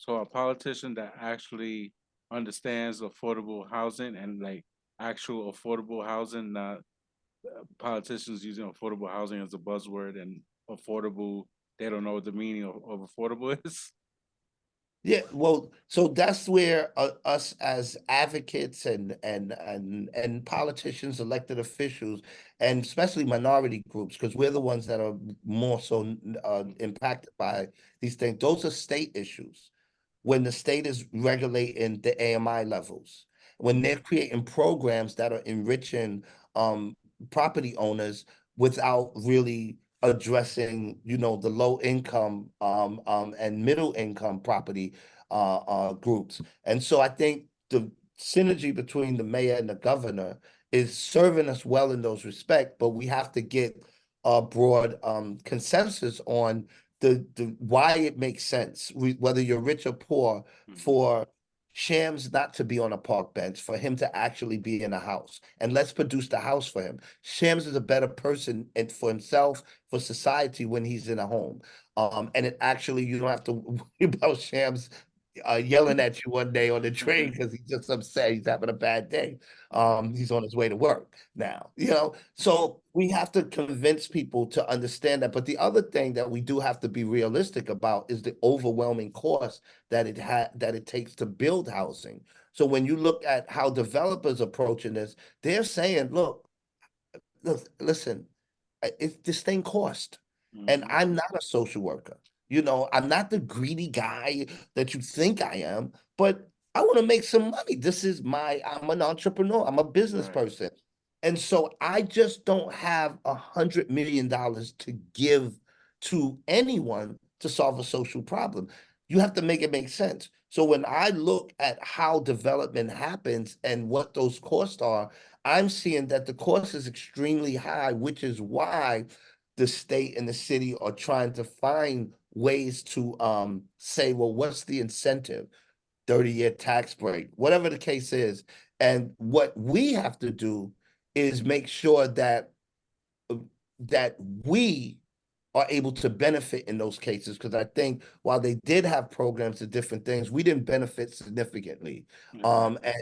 So a politician that actually understands affordable housing and like actual affordable housing, not politicians using affordable housing as a buzzword and affordable, they don't know what the meaning of affordable is. Yeah, well, so that's where us as advocates and politicians, elected officials, and especially minority groups, because we're the ones that are more so impacted by these things. Those are state issues. When the state is regulating the AMI levels, when they're creating programs that are enriching um, property owners without really addressing, the low income and middle income property groups. And so I think the synergy between the mayor and the governor is serving us well in those respects, but we have to get a broad consensus on the why it makes sense, whether you're rich or poor, for Shams not to be on a park bench, for him to actually be in a house. And let's produce the house for him. Shams is a better person and for himself, for society when he's in a home. And it actually, you don't have to worry about Shams yelling at you one day on the train because he's just upset. He's having a bad day. He's on his way to work now, So we have to convince people to understand that. But the other thing that we do have to be realistic about is the overwhelming cost that it takes to build housing. So when you look at how developers approaching this, they're saying, look, listen, this thing cost. And I'm not a social worker. I'm not the greedy guy that you think I am, but I want to make some money. I'm an entrepreneur. I'm a business Right. person. And so I just don't have $100 million to give to anyone to solve a social problem. You have to make it make sense. So when I look at how development happens and what those costs are, I'm seeing that the cost is extremely high, which is why the state and the city are trying to find ways to say, well, what's the incentive? 30-year tax break, whatever the case is. And what we have to do is make sure that we are able to benefit in those cases, because I think while they did have programs and different things, we didn't benefit significantly. Exactly.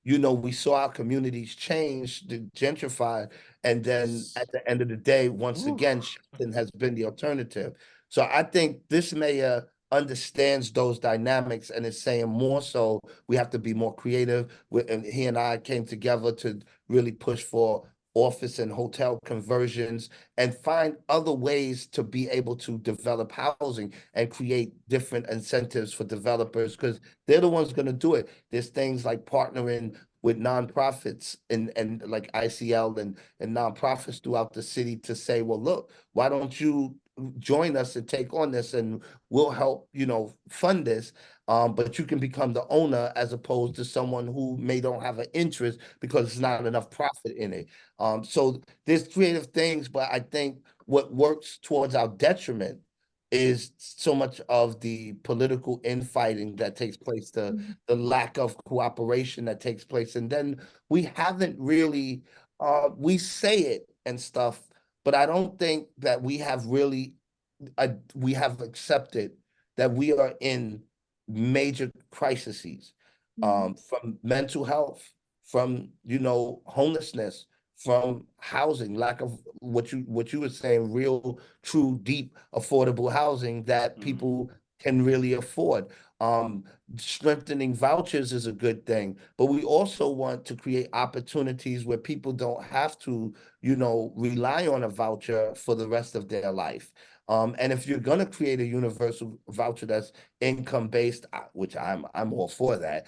And we saw our communities change, to gentrify, and then at the end of the day, once Ooh. again, Shelton has been the alternative. So I think this mayor understands those dynamics and is saying more so we have to be more creative. And he and I came together to really push for office and hotel conversions and find other ways to be able to develop housing and create different incentives for developers, because they're the ones going to do it. There's things like partnering with nonprofits and like ICL and nonprofits throughout the city to say, well, look, why don't you join us and take on this, and we'll help, fund this. But you can become the owner as opposed to someone who may don't have an interest because there's not enough profit in it. So there's creative things, but I think what works towards our detriment is so much of the political infighting that takes place, the lack of cooperation that takes place. And then we haven't really, we say it and stuff, but I don't think that we have really, we have accepted that we are in major crises, from mental health, from, homelessness, from housing, lack of what you were saying, real, true, deep, affordable housing that Mhm. people can really afford. Um, Strengthening vouchers is a good thing, but we also want to create opportunities where people don't have to, rely on a voucher for the rest of their life. And if you're gonna create a universal voucher that's income based, which I'm all for that,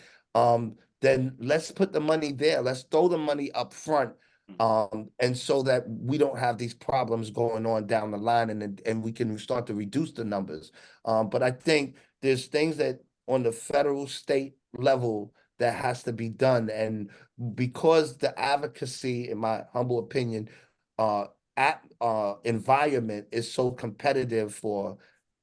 then let's put the money there. Let's throw the money up front, Mhm. and so that we don't have these problems going on down the line, and we can start to reduce the numbers. But I think there's things that on the federal state level that has to be done, and because the advocacy, in my humble opinion, uh at environment is so competitive for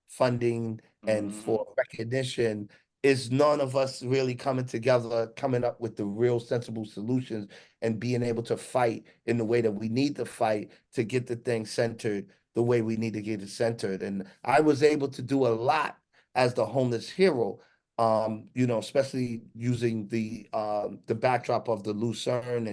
funding and Mhm. for recognition, is none of us really coming together, coming up with the real sensible solutions and being able to fight in the way that we need to fight to get the thing centered the way we need to get it centered. And I was able to do a lot as the homeless hero, especially using the backdrop of the Lucerne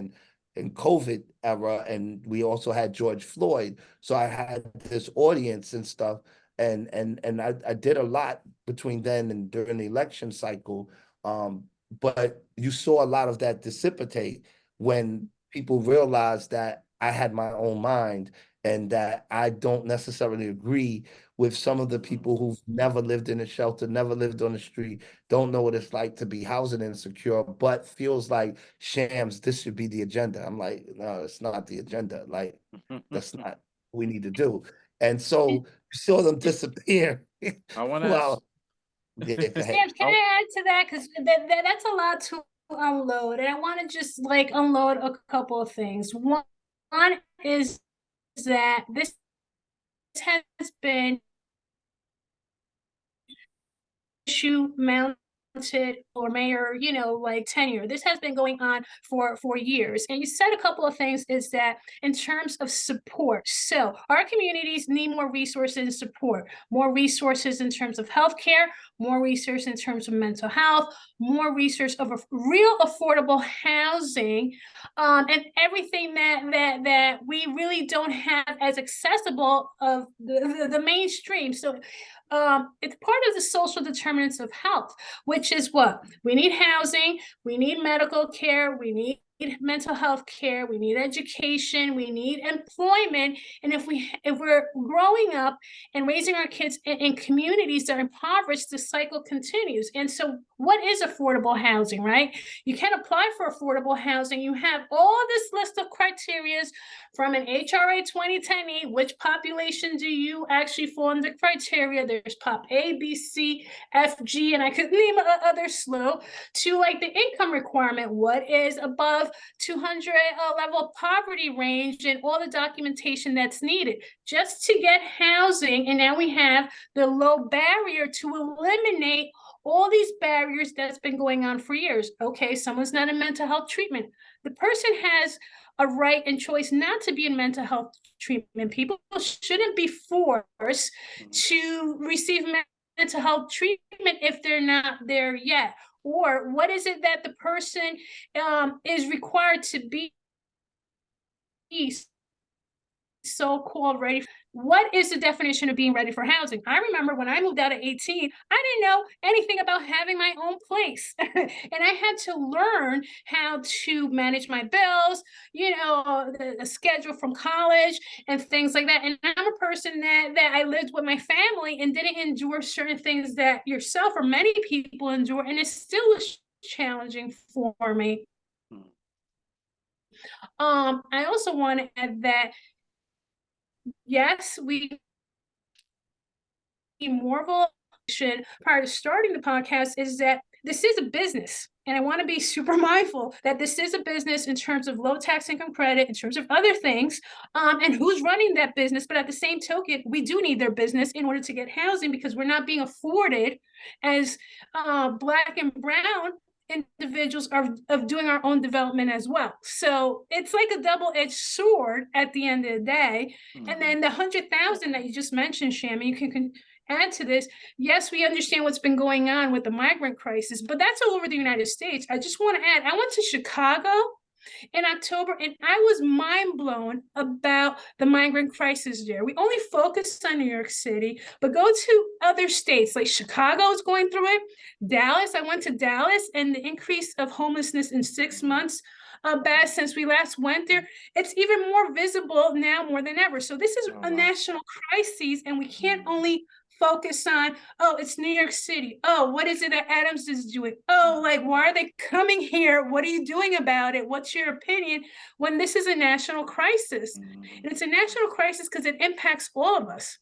and COVID era, and we also had George Floyd. So I had this audience and stuff, and I did a lot between then and during the election cycle. But you saw a lot of that dissipate when people realized that I had my own mind and that I don't necessarily agree with some of the Mhm. people who've never lived in a shelter, never lived on the street, don't know what it's like to be housing insecure, but feels like shams, this should be the agenda. I'm like, no, it's not the agenda. Like, that's not what we need to do. And so you saw them disappear. I want to ask. Well, yeah, go ahead. Sam, can I add to that? Because that's a lot to unload. And I want to just like unload a couple of things. One is that this has been issue mounted or mayor, like tenure. This has been going on for years. And you said a couple of things is that in terms of support. So our communities need more resources and support, more resources in terms of healthcare, more resources in terms of mental health, more resource of a real affordable housing, and everything that we really don't have as accessible of the mainstream. So it's part of the social determinants of health, which is what we need: housing, we need medical care, we need mental health care, we need education, we need employment. And if we're growing up and raising our kids in communities that are impoverished, the cycle continues. And so what is affordable housing, right? You can apply for affordable housing. You have all this list of criteria from an HRA 2010E, which population do you actually fall under criteria? There's pop A, B, C, F, G, and I could name other slew, to like the income requirement. What is above above 200 level of poverty range and all the documentation that's needed just to get housing. And now we have the low barrier to eliminate all these barriers that's been going on for years. Okay, someone's not in mental health treatment. The person has a right and choice not to be in mental health treatment. People shouldn't be forced to receive mental health treatment if they're not there yet. Or what is it that the person is required to be so-called ready? What is the definition of being ready for housing? I remember when I moved out at 18, I didn't know anything about having my own place. And I had to learn how to manage my bills, the schedule from college and things like that. And I'm a person that I lived with my family and didn't endure certain things that yourself or many people endure. And it still was challenging for me. I also want to add that yes, we need more volition. Prior to starting the podcast, is that this is a business. And I want to be super mindful that this is a business in terms of low tax income credit, in terms of other things, and who's running that business. But at the same token, we do need their business in order to get housing because we're not being afforded as Black and brown individuals of doing our own development as well. So it's like a double-edged sword at the end of the day. And then the 100,000 that you just mentioned, Shami, you can add to this. Yes, we understand what's been going on with the migrant crisis, but that's all over the United States. I just want to add, I went to Chicago in October, and I was mind blown about the migrant crisis there. We only focused on New York City, but go to other states like Chicago is going through it. Dallas, I went to Dallas, and the increase of homelessness in 6 months bad since we last went there. It's even more visible now more than ever. So this is a national crisis, and we can't only focus on, oh, it's New York City. Oh, what is it that Adams is doing? Oh, like, why are they coming here? What are you doing about it? What's your opinion? When this is a national crisis. And it's a national crisis because it impacts all of us.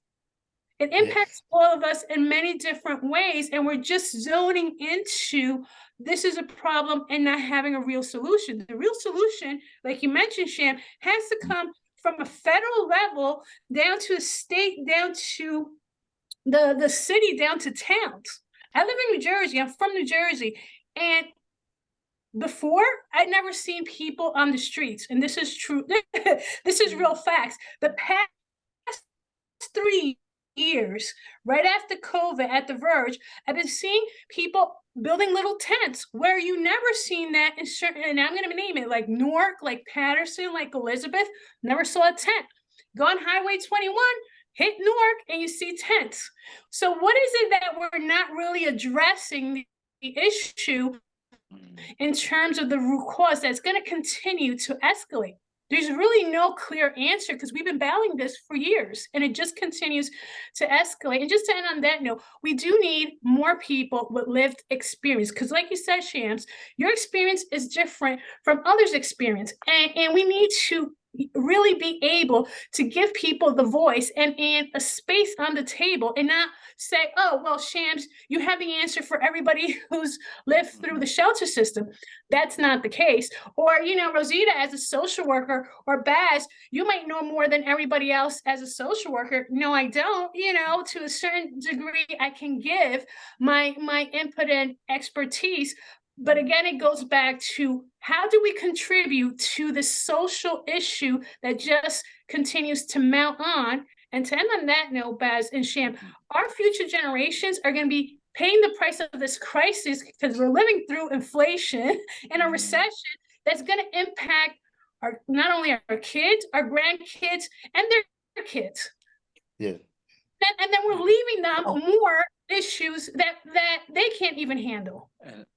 It impacts all of us in many different ways. And we're just zoning into this is a problem and not having a real solution. The real solution, like you mentioned, Sham, has to come from a federal level down to a state, down to the city, down to towns. I live in New Jersey. I'm from New Jersey. And before, I'd never seen people on the streets. And this is true. This is real facts. The past 3 years, right after COVID at the Verge, I've been seeing people building little tents where you never seen that in certain, and I'm going to name it, like Newark, like Patterson, like Elizabeth, never saw a tent. Go on Highway 21, hit Newark, and you see tents. So what is it that we're not really addressing the issue in terms of the root cause that's going to continue to escalate? There's really no clear answer because we've been battling this for years and it just continues to escalate. And just to end on that note, we do need more people with lived experience because like you said, Shams, your experience is different from others' experience. And we need to really be able to give people the voice and a space on the table and not say, oh, well, Shams, you have the answer for everybody who's lived through the shelter system. That's not the case. Or, Rosita, as a social worker, or Baz, you might know more than everybody else as a social worker. No, I don't. To a certain degree, I can give my input and expertise. But again, it goes back to how do we contribute to the social issue that just continues to mount on? And to end on that note, Baz and Sham, our future generations are going to be paying the price of this crisis because we're living through inflation and a recession that's going to impact not only our kids, our grandkids, and their kids. Yeah. And then we're leaving them more issues that they can't even handle.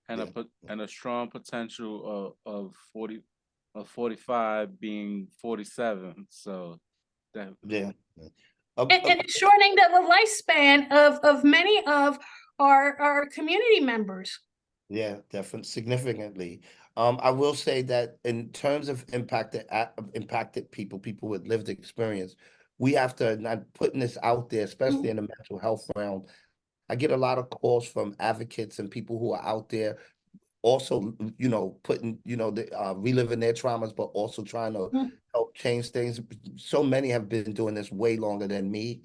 And a strong potential of 45 being 47. So that and shortening the lifespan of many of our community members. Yeah, definitely, significantly. I will say that in terms of impacted people with lived experience, we have to not putting this out there, especially in the mental health realm. I get a lot of calls from advocates and people who are out there also, putting, reliving their traumas, but also trying to Mm, help change things. So many have been doing this way longer than me,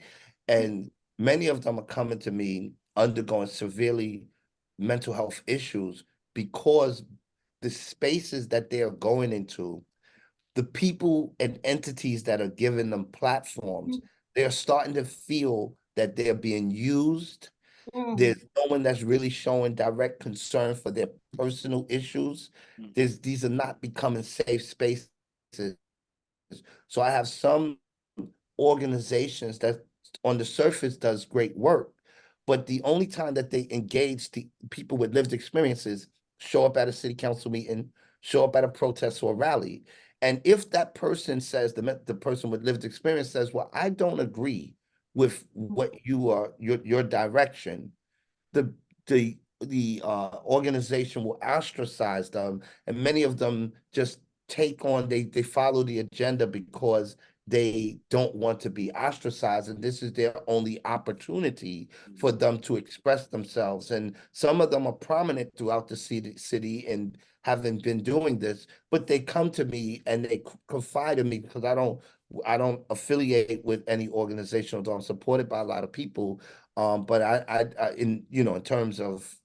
and many of them are coming to me undergoing severely mental health issues because the spaces that they are going into, the people and entities that are giving them platforms, they're starting to feel that they're being used. mm, There's no one that's really showing direct concern for their personal issues. These are not becoming safe spaces. So I have some organizations that on the surface does great work, but the only time that they engage the people with lived experiences show up at a city council meeting, show up at a protest or a rally. And if that person says, the person with lived experience says, well, I don't agree with what you are, your direction, the organization will ostracize them, and many of them just they follow the agenda because they don't want to be ostracized, and this is their only opportunity for them to express themselves. And some of them are prominent throughout the city and having been doing this, but they come to me and they confide in me because I don't affiliate with any organization, although I'm supported by a lot of people. But in terms of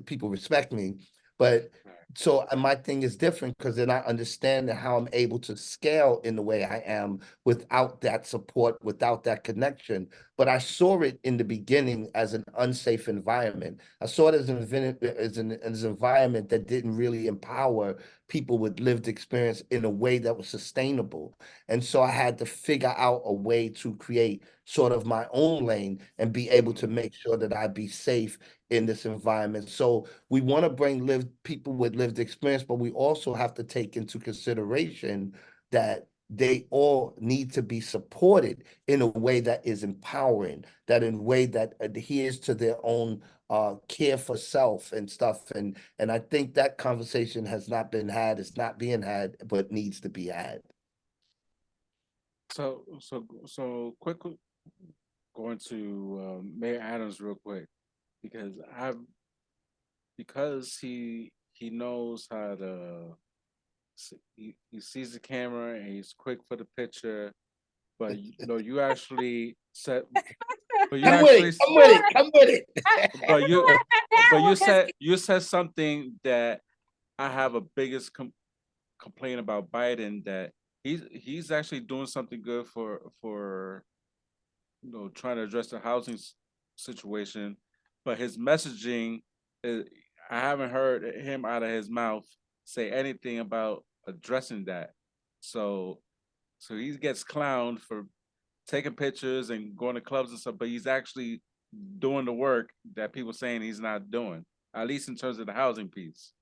people respect me, but so my thing is different because they're not understanding how I'm able to scale in the way I am without that support, without that connection. But I saw it in the beginning as an unsafe environment. I saw it as an environment that didn't really empower people with lived experience in a way that was sustainable. And so I had to figure out a way to create sort of my own lane and be able to make sure that I be safe in this environment. So we want to bring people with lived experience, but we also have to take into consideration that they all need to be supported in a way that is empowering, that in a way that adheres to their own care for self and stuff. And I think that conversation has not been had, it's not being had, but needs to be had. So quickly going to Mayor Adams real quick because he knows how to he sees the camera and he's quick for the picture, but you actually said, but you I'm with actually it. I'm with it. I'm with but you it. but you Just said you said something that I have a biggest complaint about Biden, that he's actually doing something good for trying to address the housing situation, but his messaging is, I haven't heard him out of his mouth say anything about addressing that. So so he gets clowned for taking pictures and going to clubs and stuff, but he's actually doing the work that people saying he's not doing, at least in terms of the housing piece.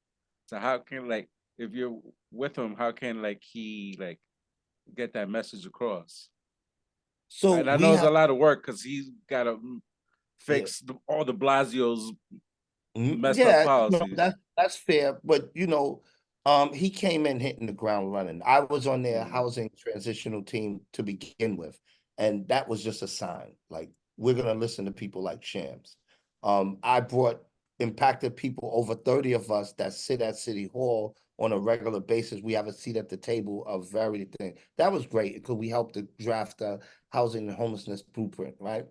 So how can, like, if you're with him, how can like he like get that message across? So And I we know it's a have, lot of work because he's got to yeah. fix all the Blasio's messed up Yeah, policies. that's fair, but he came in hitting the ground running. I was on their Mm, housing transitional team to begin with, and that was just a sign. Like, we're gonna listen to people like Shams. I brought impacted people, over 30 of us that sit at City Hall on a regular basis. We have a seat at the table of varied things. That was great because we helped to draft the housing and homelessness blueprint, right?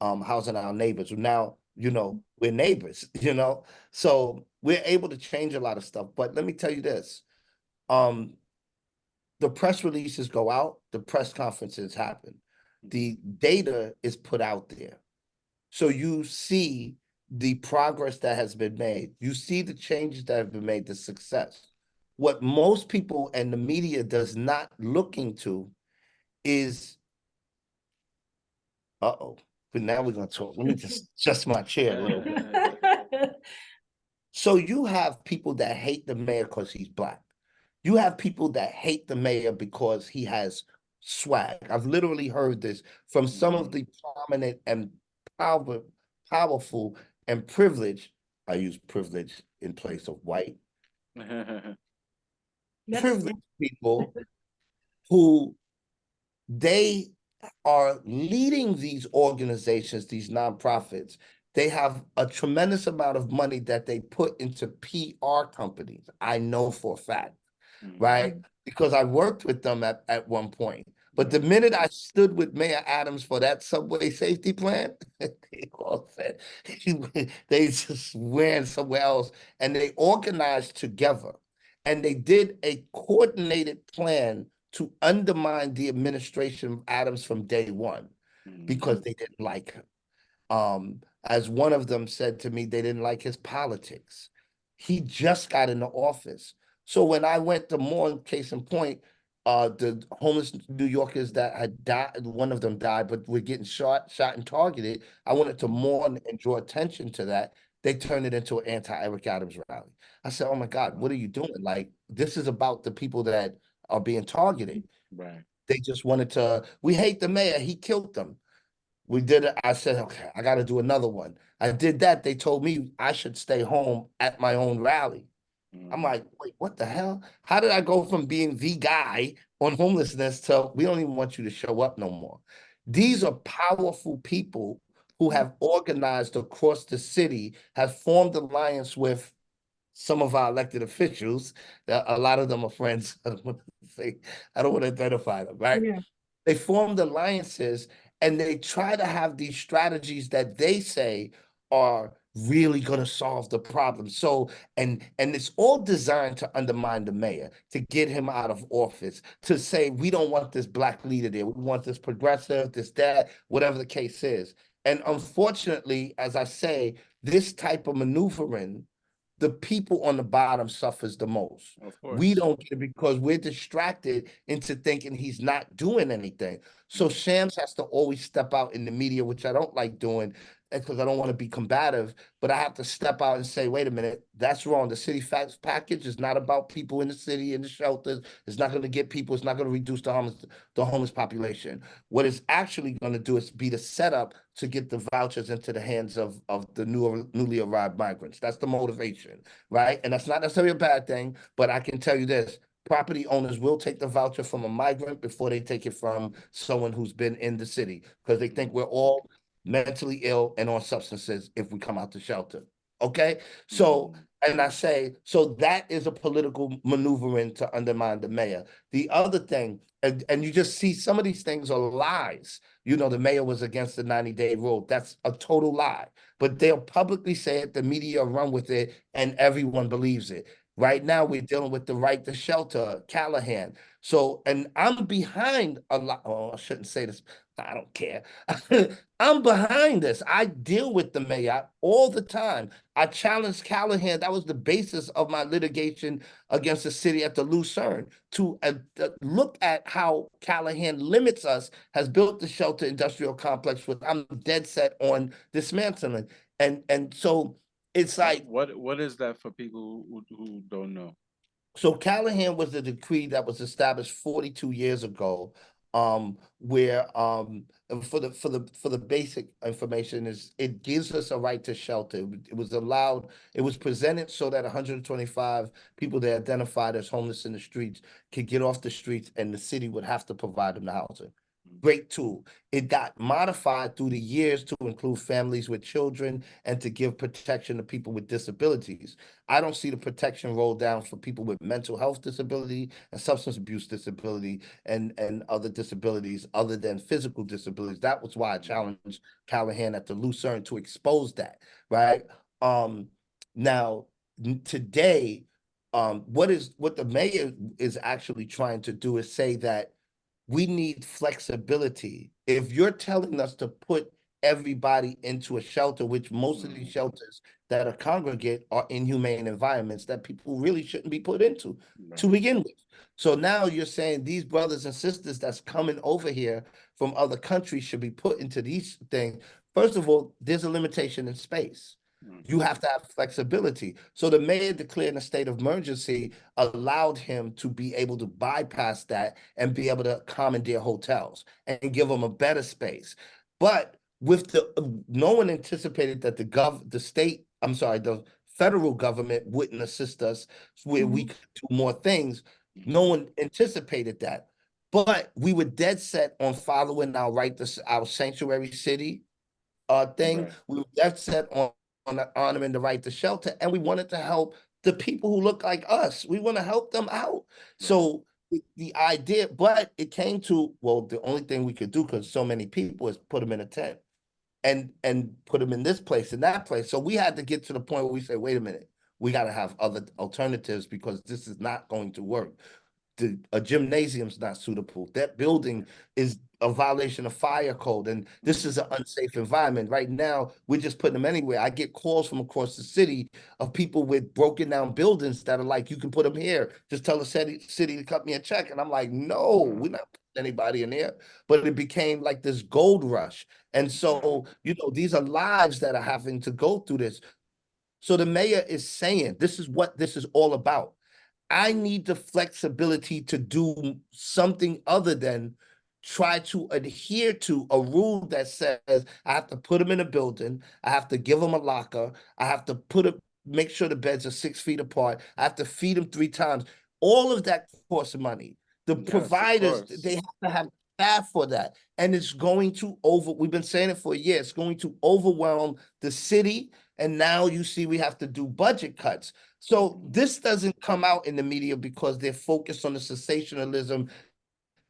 Housing our neighbors. Now, we're neighbors, so we're able to change a lot of stuff. But let me tell you this, um, the press releases go out, the press conferences happen, the data is put out there. So you see the progress that has been made. You see the changes that have been made, the success. What most people and the media does not look into is, uh-oh, but now we're gonna talk. Let me just adjust my chair a little bit. So you have people that hate the mayor because he's black. You have people that hate the mayor because he has swag. I've literally heard this from some of the prominent and power, powerful and privileged. I use privilege in place of white. that's Privileged people who they are leading these organizations, these nonprofits they have a tremendous amount of money that they put into PR companies. I know for a fact, right? Mm-hmm. Because I worked with them at one point. But the Right. minute I stood with Mayor Adams for that subway safety plan, they all said they just ran somewhere else, and they organized together and they did a coordinated plan to undermine the administration of Adams from day one Mm-hmm. because they didn't like him. As one of them said to me, they didn't like his politics. He just got into office. So when I went to mourn, case in point, the homeless New Yorkers that had died, one of them died, but were getting shot and targeted. I wanted to mourn and draw attention to that. They turned it into an anti-Eric Adams rally. I said, "Oh my God, what are Wow. you doing? Like, this is about the people that are being targeted." Right. They just wanted to, we hate the mayor, he killed them. We did it. I said, okay, I got to do another one. I did that. They told me I should stay home at my own rally. I'm Mm-hmm. like, wait, what the hell? How did I go from being the guy on homelessness to we don't even want you to show up no more? These are powerful people who have organized across the city, have formed alliance with some of our elected officials. A lot of them are friends. I don't want to say, I don't want to identify them, right? Yeah. They formed alliances and they try to have these strategies that they say are really going to solve the problem. So, and it's all designed to undermine the mayor, to get him out of office, to say we don't want this black leader there. We want this progressive, this that, whatever the case is. And unfortunately, as I say, this type of maneuvering, the people on the bottom suffers the most. Of We course. don't get it because we're distracted into thinking he's not doing anything. So Mm-hmm. Shams has to always step out in the media, which I don't like doing because I don't want to be combative, but I have to step out and say, wait a minute, that's wrong. The city facts package is not about people in the city, in the shelters. It's not going to get people, it's not going to reduce the homeless population. What it's actually going to do is be the setup to get the vouchers into the hands of the newly arrived migrants. That's the motivation, right? And that's not necessarily a bad thing, but I can tell you this, property owners will take the voucher from a migrant before they take it from someone who's been in the city because they think we're all mentally ill and on substances if we come out to shelter. Okay. So, Mm-hmm. and I say, so that is a political maneuvering to undermine the mayor. The other thing, and you just see some of these things are lies. You know, the mayor was against the 90-day rule. That's a total lie. But they'll publicly say it, the media run with it, and everyone believes it. Right now, we're dealing with the right to shelter, Callahan. So, and I'm behind a lot. Oh, I shouldn't say this. I don't care. I'm behind this. I deal with the mayor all the time. I challenged Callahan. That was the basis of my litigation against the city at the Lucerne to look at how Callahan limits us, has built the shelter industrial complex, which I'm dead set on dismantling. And so it's What like, what what is that for people who don't know? so Callahan was the decree that was established 42 years ago, where for the basic information is it gives us a right to shelter. It was allowed, it was presented so that 125 people that identified as homeless in the streets could get off the streets and the city would have to provide them the housing. Great tool. It got modified through the years to include families with children and to give protection to people with disabilities. I don't see the protection rolled down for people with mental health disability and substance abuse disability and other disabilities other than physical disabilities. That was why I challenged Callahan at the Lucerne to expose that, right? Um, now today, what the mayor is actually trying to do is say that we need flexibility. If you're telling us to put everybody into a shelter, which most of these Mm-hmm. shelters that are congregate are inhumane environments that people really shouldn't be put into to Right. begin with. So now you're saying these brothers and sisters that's coming over here from other countries should be put into these things. First of all, there's a limitation in space. You Mm-hmm. have to have flexibility. So the mayor declaring a state of emergency allowed him to be able to bypass that and be able to commandeer hotels and give them a better space. But with no one anticipated that the state, I'm sorry, the federal government wouldn't assist us where we Mhm. could do more things. No Mm-hmm. one anticipated that. But we were dead set on following our right to our sanctuary city thing. Right. We were dead set on honoring the right to shelter, and we wanted to help the people who look like us. We want to help them out. Right. So the idea, but it came to, well, the only thing we could do because so many people is put them in a tent and put them in this place and that place. So we had to get to the point where we say, wait a minute, we got to have other alternatives because this is not going to work. A gymnasium's not suitable. That building is a violation of fire code, and this is an unsafe environment. Right now, we're just putting them anywhere. I get calls from across the city of people with broken down buildings that are like, you can put them here. Just tell the city to cut me a check. And I'm like, no, we're not putting anybody in there. But it became like this gold rush. And so, these are lives that are having to go through this. So the mayor is saying, this is what this is all about. I need the flexibility to do something other than try to adhere to a rule that says I have to put them in a building, I have to give them a locker, I have to make sure the beds are 6 feet apart, I have to feed them 3 times. All of that costs money. The Yes, of providers, course. they have to have staff for that. And it's going to we've been saying it for a year, it's going to overwhelm the city. And now you see we have to do budget cuts. So this doesn't come out in the media because they're focused on the sensationalism.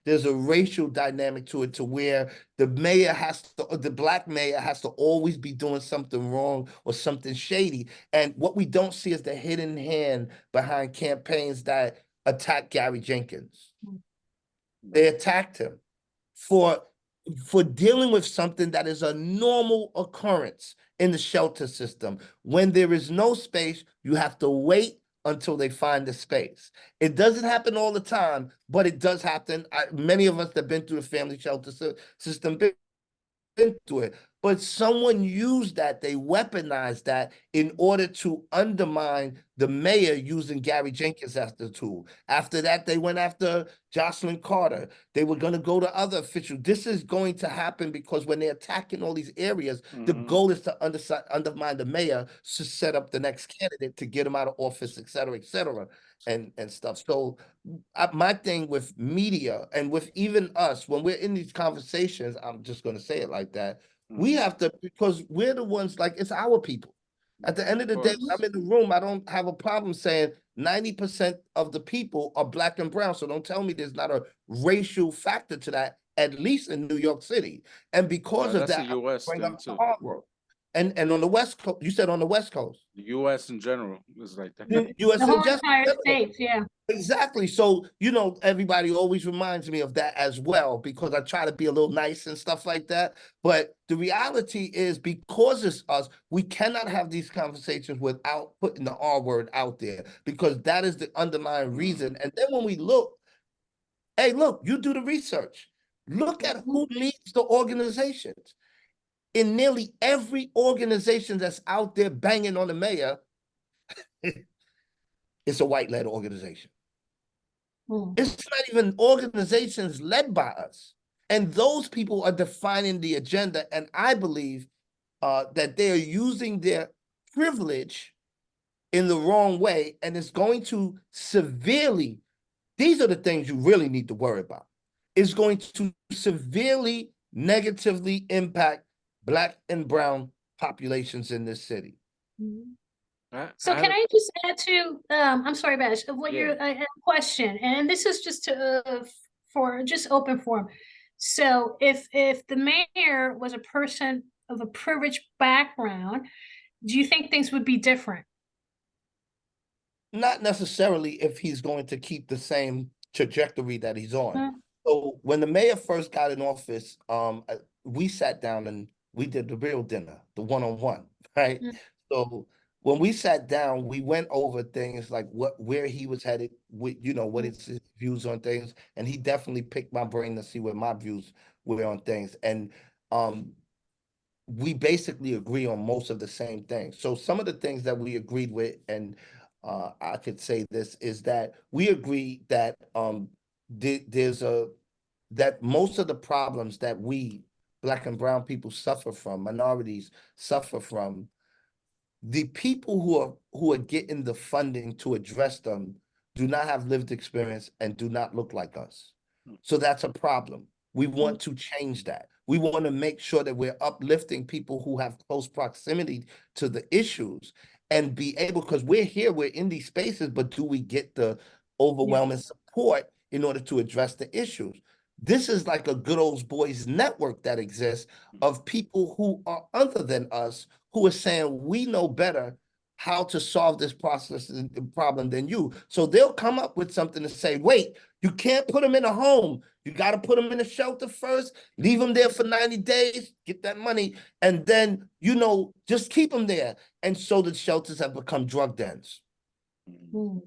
There's a racial dynamic to it, to where the black mayor has to always be doing something wrong or something shady. And what we don't see is the hidden hand behind campaigns that attack Gary Jenkins. They attacked him for dealing with something that is a normal occurrence in the shelter system. When there is no space, you have to wait until they find the space. It doesn't happen all the time, but it does happen. Many of us that have been through the family shelter system into it. But someone used that, they weaponized that in order to undermine the mayor using Gary Jenkins as the tool. After that, they went after Jocelyn Carter. They were going to go to other officials. This is going to happen because when they're attacking all these areas, the goal is to undermine the mayor to set up the next candidate to get him out of office, et cetera, and stuff. So my thing with media and with even us, when we're in these conversations, I'm just going to say it like that. We have to, because we're the ones, like, it's our people. At the end of the day, when I'm in the room, I don't have a problem saying 90% of the people are black and brown. So don't tell me there's not a racial factor to that, at least in New York City. And because of That's a that, I U.S. bring thing up the too. artwork. And on the West Coast, you said on the West Coast. The U.S. in general is like that. US The in whole general. entire states, yeah. Exactly. So, everybody always reminds me of that as well, because I try to be a little nice and stuff like that. But the reality is, because it's us, we cannot have these conversations without putting the R word out there, because that is the underlying reason. And then when we look, hey, look, you do the research. Look at who leads the organizations. In nearly every organization that's out there banging on the mayor, it's a white-led organization. It's not even organizations led by us. And those people are defining the agenda. And I believe that they are using their privilege in the wrong way. And it's going to severely, these are the things you really need to worry about. It's going to severely negatively impact Black and brown populations in this city. So can I just add to, I'm sorry, Bash, of what Yeah. I have a question, and this is just for just open forum. So if the mayor was a person of a privileged background, do you think things would be different? Not necessarily if he's going to keep the same trajectory that he's on. So when the mayor first got in office, we sat down and we did the real dinner, the one-on-one, right? So when we sat down, we went over things like where he was headed, with what his views on things, and he definitely picked my brain to see where my views were on things. And we basically agree on most of the same things. So some of the things that we agreed with, and I could say this, is that we agree that that most of the problems that we Black and brown people suffer from, minorities suffer from, the people who are getting the funding to address them do not have lived experience and do not look like us. So that's a problem. We want to change that. We want to make sure that we're uplifting people who have close proximity to the issues and be able, because we're here, we're in these spaces, but do we get the overwhelming support in order to address the issues? This is like a good old boys network that exists of people who are other than us, who are saying we know better how to solve this process and problem than you. So they'll come up with something to say, wait, you can't put them in a home. You got to put them in a shelter first, leave them there for 90 days, get that money, and then, just keep them there. And so the shelters have become drug dens. Mm.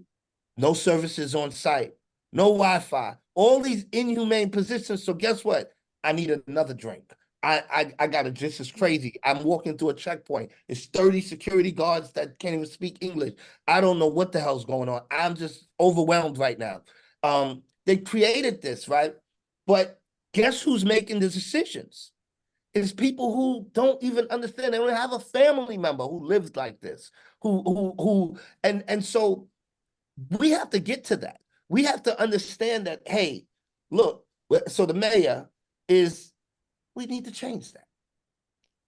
No services on site, no Wi-Fi, all these inhumane positions. So guess what? I need another drink. I got to just as crazy. I'm walking through a checkpoint. It's 30 security guards that can't even speak English. I don't know what the hell's going on. I'm just overwhelmed right now. They created this, right? But guess who's making the decisions? It's people who don't even understand. They don't have a family member who lives like this, and so we have to get to that. We have to understand that, hey, look, so the mayor is, we need to change that.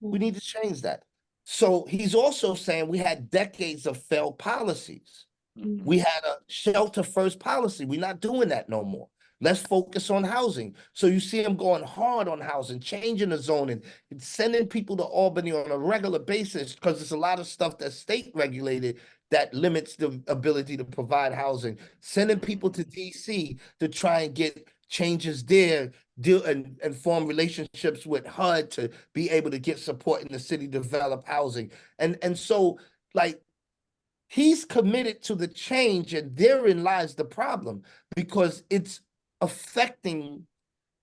We need to change that. So he's also saying we had decades of failed policies. We had a shelter first policy. We're not doing that no more. Let's focus on housing. So you see him going hard on housing, changing the zoning, sending people to Albany on a regular basis because there's a lot of stuff that's state regulated that limits the ability to provide housing. Sending people to DC to try and get changes there, deal and form relationships with HUD to be able to get support in the city to develop housing. And so like he's committed to the change, and therein lies the problem because it's affecting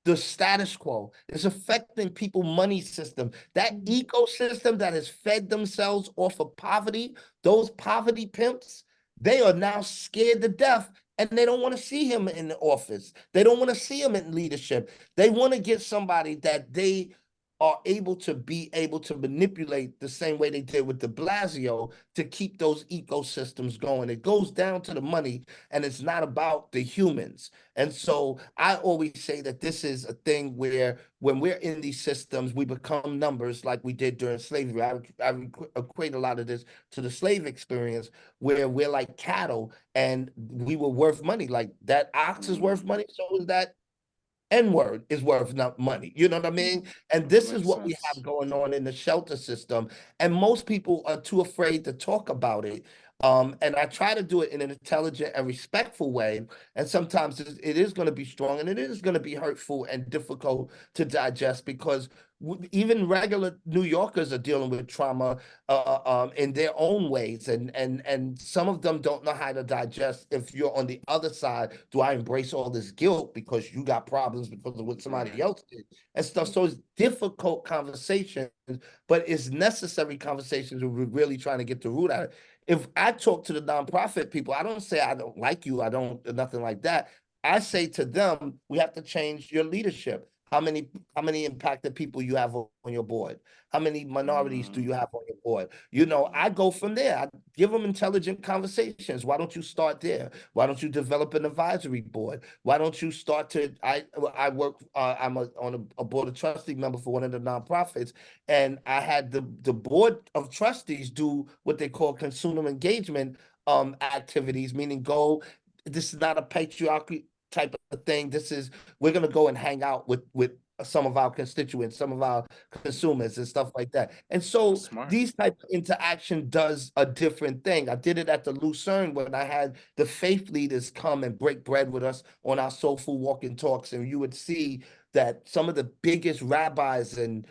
the status quo. It's affecting people money system. That ecosystem that has fed themselves off of poverty, those poverty pimps, they are now scared to death and they don't want to see him in the office. They don't want to see him in leadership. They want to get somebody that they are able to manipulate the same way they did with de Blasio to keep those ecosystems going. It goes down to the money and it's not about the humans. And so I always say that this is a thing where when we're in these systems, we become numbers like we did during slavery. I equate a lot of this to the slave experience where we're like cattle and we were worth money. Like that ox is worth money, so is that N-word is worth enough money. You know what I mean? And this is Makes what we sense. have going on in the shelter system. And most people are too afraid to talk about it. And I try to do it in an intelligent and respectful way. And sometimes it is going to be strong and it is going to be hurtful and difficult to digest because even regular New Yorkers are dealing with trauma in their own ways, and some of them don't know how to digest. If you're on the other side, do I embrace all this guilt because you got problems because of what somebody else did and stuff? So it's difficult conversations, but it's necessary conversations. We're really trying to get the root out of it. If I talk to the nonprofit people, I don't say I don't like you, I don't nothing like that. I say to them, we have to change your leadership. How many impacted people you have on your board? How many minorities do you have on your board? I go from there. I give them intelligent conversations. Why don't you start there? Why don't you develop an advisory board? Why don't you start to? I work. I'm on a board of trustee member for one of the nonprofits, and I had the board of trustees do what they call consumer engagement activities, meaning go. This is not a patriarchy type of thing. This is we're gonna go and hang out with some of our constituents, some of our consumers and stuff like that. And That's so smart. these type of interaction does a different thing. I did it at the Lucerne when I had the faith leaders come and break bread with us on our soulful walking talks, and you would see that some of the biggest rabbis and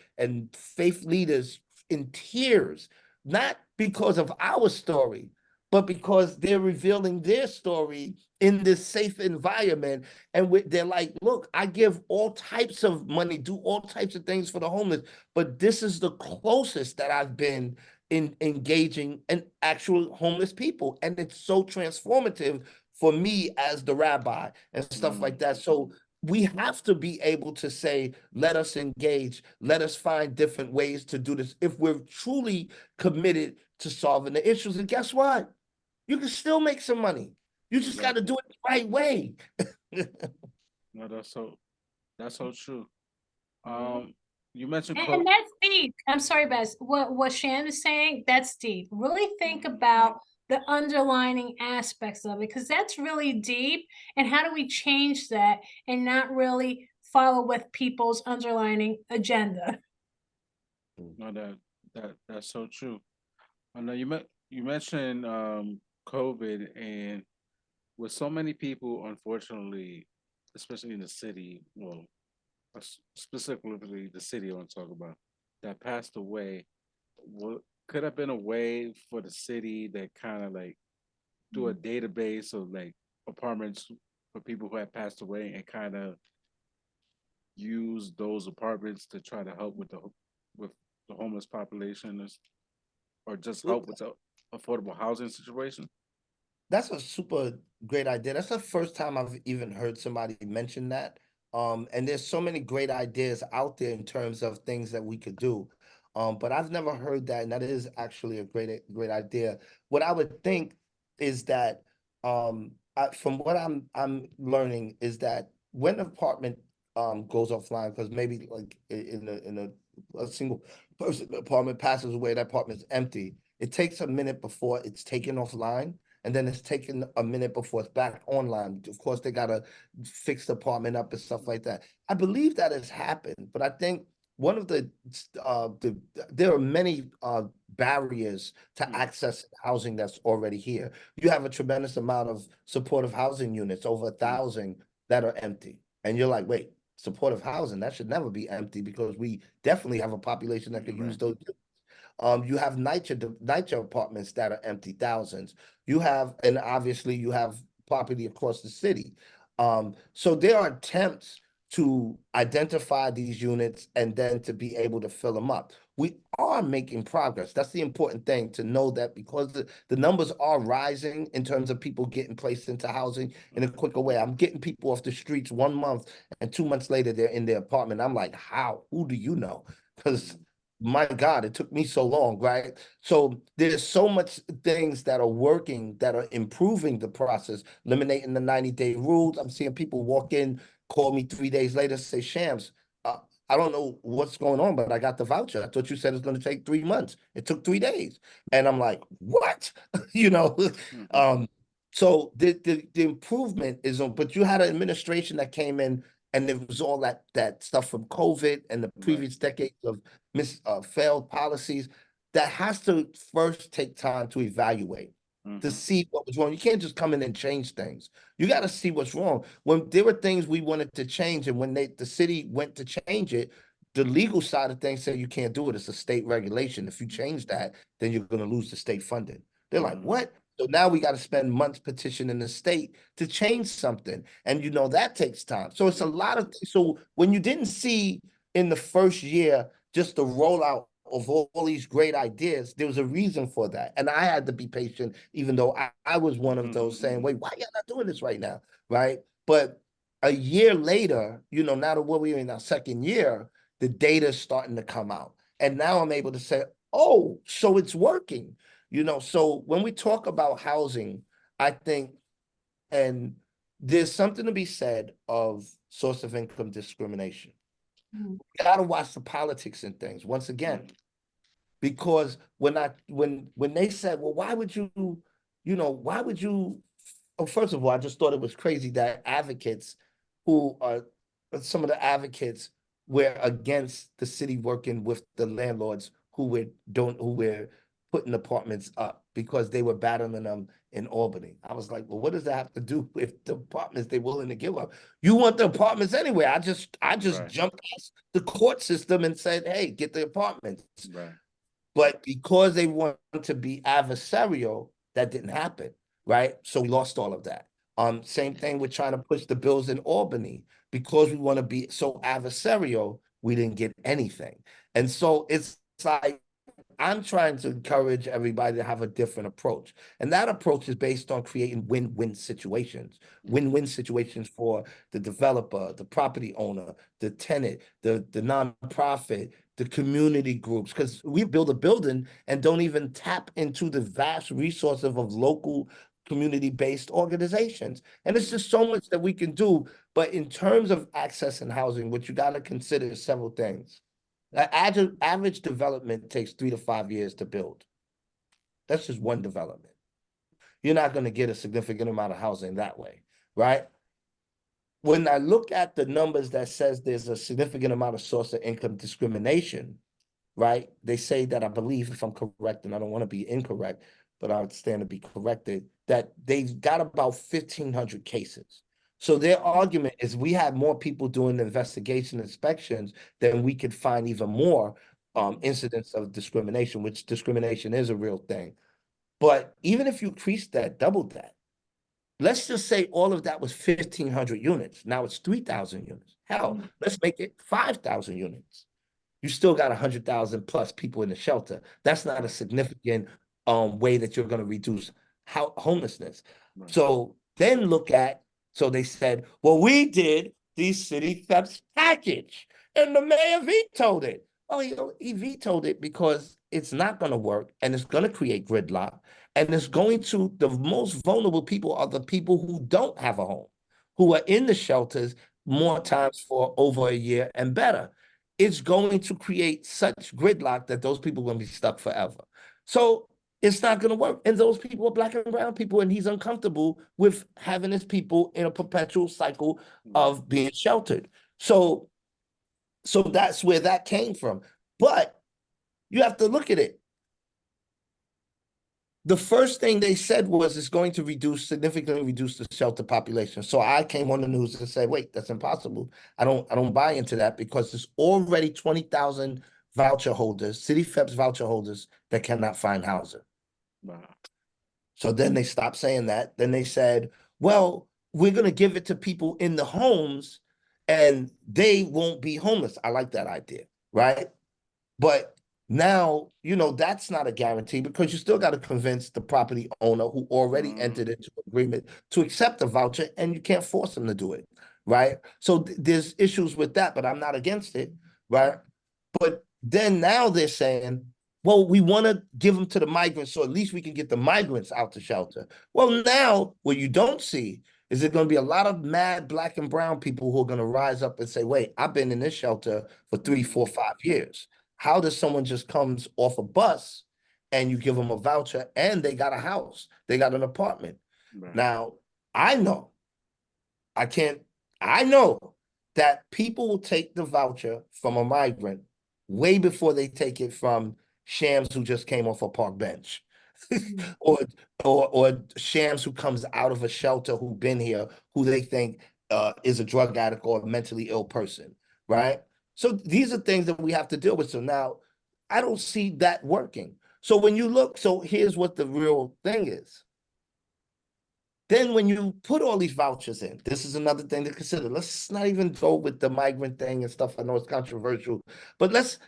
faith leaders in tears, not because of our story, but because they're revealing their story in this safe environment. And they're like, look, I give all types of money, do all types of things for the homeless, but this is the closest that I've been in engaging in actual homeless people. And it's so transformative for me as the rabbi and stuff like that. So we have to be able to say, let us engage, let us find different ways to do this if we're truly committed to solving the issues. And guess what? You can still make some money. You just got to Exactly. do it the right way. No, that's so true. Um, you mentioned And that's deep. I'm sorry, Bess. What Shan is saying, that's deep. Really think about the underlining aspects of it, because that's really deep. And how do we change that and not really follow with people's underlining agenda? no, that's so true. I know you mentioned COVID, and with so many people, unfortunately, especially in the city, well, specifically the city I want to talk about, that passed away. What could have been a way for the city that kind of like do a database of like apartments for people who had passed away and kind of use those apartments to try to help with the homeless population, or just help with the affordable housing situation? That's a super great idea. That's the first time I've even heard somebody mention that. And there's so many great ideas out there in terms of things that we could do. But I've never heard that, and that is actually a great idea. What I would think is that, from what I'm learning is that when an apartment goes offline, because maybe like a single person apartment passes away, that apartment's empty. It takes a minute before it's taken offline, and then it's taken a minute before it's back online. Of course, they gotta fix the apartment up and stuff like that. I believe that has happened, but I think one of there are many barriers to Mm, access housing that's already here. You have a tremendous amount of supportive housing units, over a mm, thousand, that are empty, and you're like, wait, supportive housing, that should never be empty, because we definitely have a population that could use right. those. You have NYCHA apartments that are empty, thousands. You have, and obviously you have property across the city. So there are attempts to identify these units and then to be able to fill them up. We are making progress. That's the important thing, to know that, because the numbers are rising in terms of people getting placed into housing in a quicker way. I'm getting people off the streets 1 month, and 2 months later they're in their apartment. I'm like, how? Who do you know? Because Mm, my God, it took me so long, right? So there's so much things that are working, that are improving the process, eliminating the 90-day rules. I'm seeing people walk in, call me 3 days later, say, Shams, uh, I don't know what's going on, but I got the voucher. I thought you said it's going to take 3 months. It took 3 days. And I'm like, what? You know? mhm, Um, so the improvement is on, but you had an administration that came in, and it was all that stuff from COVID and the right. previous decades of failed policies. That has to first take time to evaluate, to Hmm. see what was wrong. You can't just come in and change things. You got to see what's wrong. When there were things we wanted to change, and when the city went to change it, the legal side of things said you can't do it. It's a state regulation. If you change that, then you're going to lose the state funding. They're like, Hmm. what? So now we got to spend months petitioning the state to change something. And that takes time. So it's a Yeah. lot of things. So when you didn't see in the first year just the rollout of all these great ideas, there was a reason for that. And I had to be patient, even though I was one of those saying, wait, why y'all not doing this right now? Right. But a year later, now that we're in our second year, the data is starting to come out. And now I'm able to say, oh, so it's working. So when we talk about housing, I think, and there's something to be said of source of income discrimination. Mhm. You gotta watch the politics and things once again, because when they said, well, why would you? Oh, first of all, I just thought it was crazy that advocates, who are some of the advocates, were against the city working with the landlords who were putting apartments up, because they were battling them in Albany. I was like, well, what does that have to do with the apartments they're willing to give up? You want the apartments anyway. I just Right. jumped past the court system and said, hey, get the apartments. Right. But because they want to be adversarial, that didn't happen, right? So we lost all of that. Same thing with trying to push the bills in Albany. Because we want to be so adversarial, we didn't get anything. And so it's like, I'm trying to encourage everybody to have a different approach. And that approach is based on creating win-win situations. Hmm. Win-win situations for the developer, the property owner, the tenant, the nonprofit, the community groups. Because we build a building and don't even tap into the vast resources of local community-based organizations. And it's Mm. just so much that we can do. But in terms of access and housing, what you got to consider is several things. Average development takes 3 to 5 years to build. That's just one development. You're not going to get a significant amount of housing that way, right? When I look at the numbers that says there's a significant amount of source of income discrimination, right? They say that, I believe, if I'm correct, and I don't want to be incorrect, but I stand to be corrected, that they've got about 1,500 cases. So their argument is we had more people doing investigation inspections than we could find even more incidents of discrimination, which discrimination is a real thing. But even if you increase that, double that, let's just say all of that was 1,500 units. Now it's 3,000 units. Hell, let's make it 5,000 units. You still got 100,000 plus people in the shelter. That's not a significant way that you're going to reduce homelessness. Right. So then look at, so they said, well, we did the city thefts package and the mayor vetoed it. Oh, he vetoed it because it's not going to work and it's going to create gridlock. And it's going to, the most vulnerable people are the people who don't have a home, who are in the shelters more times for over a year and better. It's going to create such gridlock that those people are going to be stuck forever. So it's not going to work. And those people are Black and brown people, and he's uncomfortable with having his people in a perpetual cycle of being sheltered. So that's where that came from. But you have to look at it. The first thing they said was it's going to significantly reduce the shelter population. So I came on the news and said, wait, that's impossible. I don't buy into that because there's already 20,000 voucher holders, city FEPS voucher holders that cannot find housing. Wow. So then they stopped saying that. Then they said, well, we're going to give it to people in the homes and they won't be homeless. I like that idea, right? But now, that's not a guarantee because you still got to convince the property owner who already entered into agreement to accept the voucher, and you can't force them to do it, right? So there's issues with that, but I'm not against it, right? But then now they're saying, well, we want to give them to the migrants so at least we can get the migrants out to shelter. Well, now what you don't see is there going to be a lot of mad Black and brown people who are going to rise up and say, wait, I've been in this shelter for 3, 4, 5 years. How does someone just comes off a bus and you give them a voucher and they got a house, they got an apartment? Right. Now, I know that people will take the voucher from a migrant way before they take it from Shams who just came off a park bench. or Shams who comes out of a shelter who been here, who they think is a drug addict or a mentally ill person, right? So these are things that we have to deal with. So now I don't see that working. So when you look, so here's what the real thing is. Then when you put all these vouchers in, this is another thing to consider. Let's not even go with the migrant thing and stuff. I know it's controversial, but let's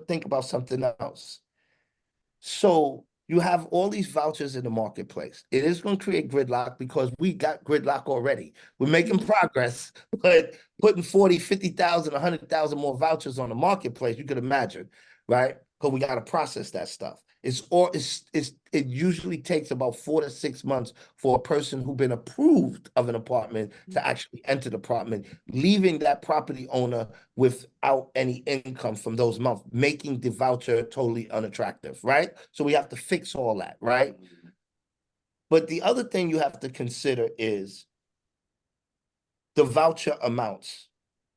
think about something else. So you have all these vouchers in the marketplace. It is going to create gridlock because we got gridlock already. We're making progress, but putting 40, 50,000, 100,000 more vouchers on the marketplace, you could imagine, right? Because we got to process that stuff. It usually takes about 4 to 6 months for a person who's been approved of an apartment to actually enter the apartment, leaving that property owner without any income from those months, making the voucher totally unattractive, right? So we have to fix all that, right? But the other thing you have to consider is the voucher amounts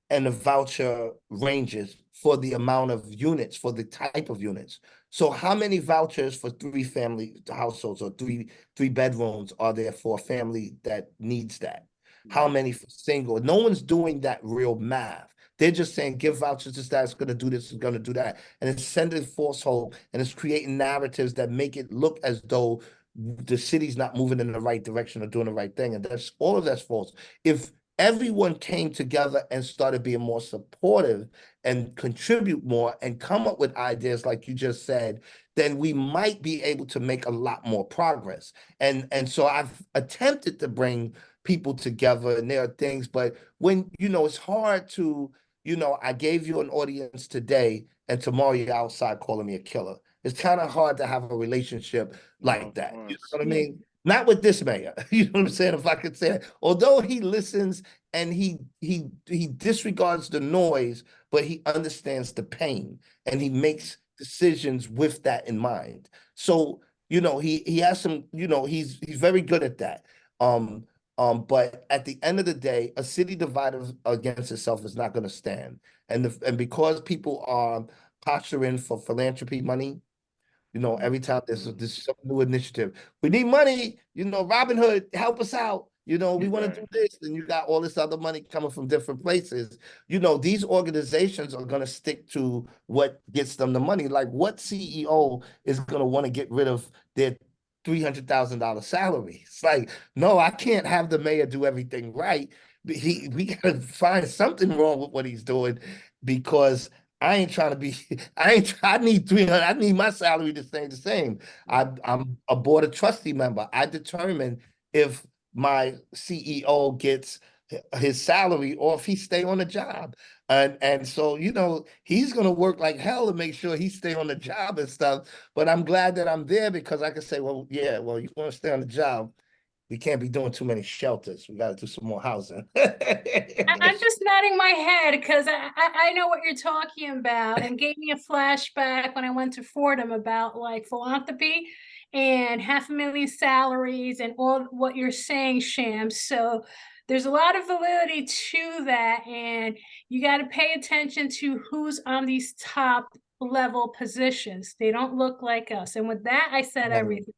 and the voucher ranges for the amount of units, for the type of units. So how many vouchers for 3 family households or three bedrooms are there for a family that needs that? How many for single? No one's doing that real math. They're just saying give vouchers to that, it's going to do this, it's going to do that. And it's sending false hope and it's creating narratives that make it look as though the city's not moving in the right direction or doing the right thing. And all of that's false. If everyone came together and started being more supportive and contribute more and come up with ideas like you just said, then we might be able to make a lot more progress. And so I've attempted to bring people together and there are things, but when, it's hard to, I gave you an audience today and tomorrow you're outside calling me a killer. It's kind of hard to have a relationship like that. You know what I mean? Not with this mayor. You know what I'm saying? If I could say that. Although he listens and he disregards the noise, but he understands the pain and he makes decisions with that in mind. So, he has some, he's very good at that. Um, but at the end of the day, a city divided against itself is not going to stand. And because people are posturing for philanthropy money, every time there's Mm. this some new initiative, we need money. Robin Hood, help us out. We want to Right. do this, and you got all this other money coming from different places. These organizations are going to stick to what gets them the money. Like, what CEO is going to want to get rid of their $300,000 salary? It's like, no, I can't have the mayor do everything right. We got to find something wrong with what he's doing because I ain't trying to be. I need 300. I need my salary to stay the same. Right. I'm a board of trustee member. I determine if my CEO gets his salary or if he stay on the job. And so, he's gonna work like hell to make sure he stay on the job and stuff. But I'm glad that I'm there because I can say, well, yeah, well, you want to stay on the job. We can't be doing too many shelters. We got to do some more housing. I'm just nodding my head because I know what you're talking about, and gave me a flashback when I went to Fordham about like philanthropy and 500,000 salaries and all what you're saying, Shams. So there's a lot of validity to that, and you got to pay attention to who's on these top level positions. They don't look like us. And with that, I said everything.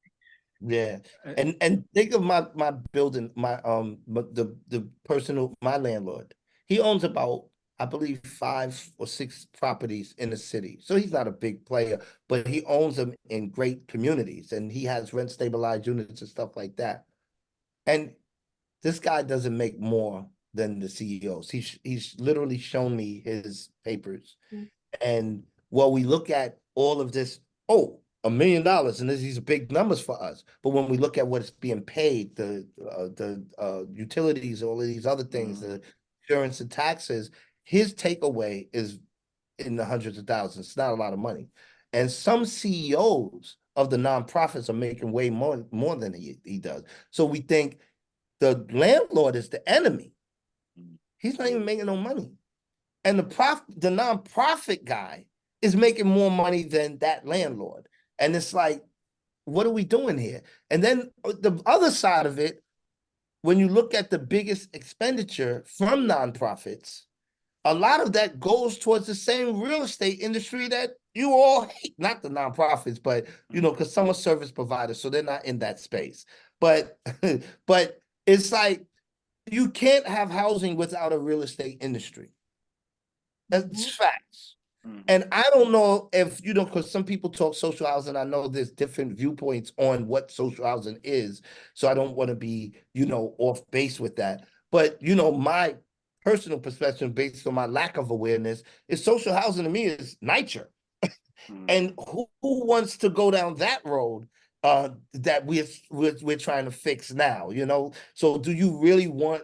Yeah. Uh, And think of my building, the person who my landlord. He owns about, I believe, 5 or 6 properties in the city. So he's not a big player, but he owns them in great communities and he has rent stabilized units and stuff like that. And this guy doesn't make more than the CEOs. He's literally shown me his papers. And while we look at all of this, oh, $1 million, and these are big numbers for us. But when we look at what's being paid, the utilities, all of these other things, mm, the insurance and taxes, his takeaway is in the hundreds of thousands. It's not a lot of money. And some CEOs of the nonprofits are making way more than he does. So we think the landlord is the enemy. mm, He's not even making no money. And the nonprofit guy is making more money than that landlord. And it's like, what are we doing here? And then the other side of it, when you look at the biggest expenditure from nonprofits, a lot of that goes towards the same real estate industry that you all hate, not the nonprofits, but mm. because some are service providers, so they're not in that space. But but it's like you can't have housing without a real estate industry. That's Mhm. facts. Mhm. And I don't know if, because some people talk social housing. I know there's different viewpoints on what social housing is. So I don't want to be, off base with that. But, my personal perspective based on my lack of awareness is social housing to me is nature. Mm. And who wants to go down that road that we're trying to fix now, So do you really want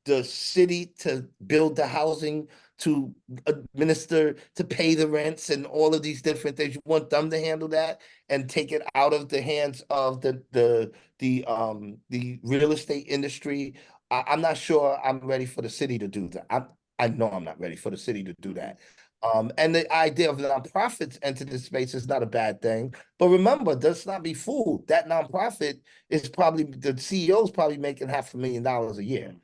the city to build the housing, to administer, to pay the rents and all of these different things? You want them to handle that and take it out of the hands of the real estate industry. I'm not sure I'm ready for the city to do that. I know I'm not ready for the city to do Mhm. that. And the idea of nonprofits enter this space is not a bad thing. But remember, let's not be fooled. That nonprofit is probably the CEO is probably making $500,000 a year. Mm.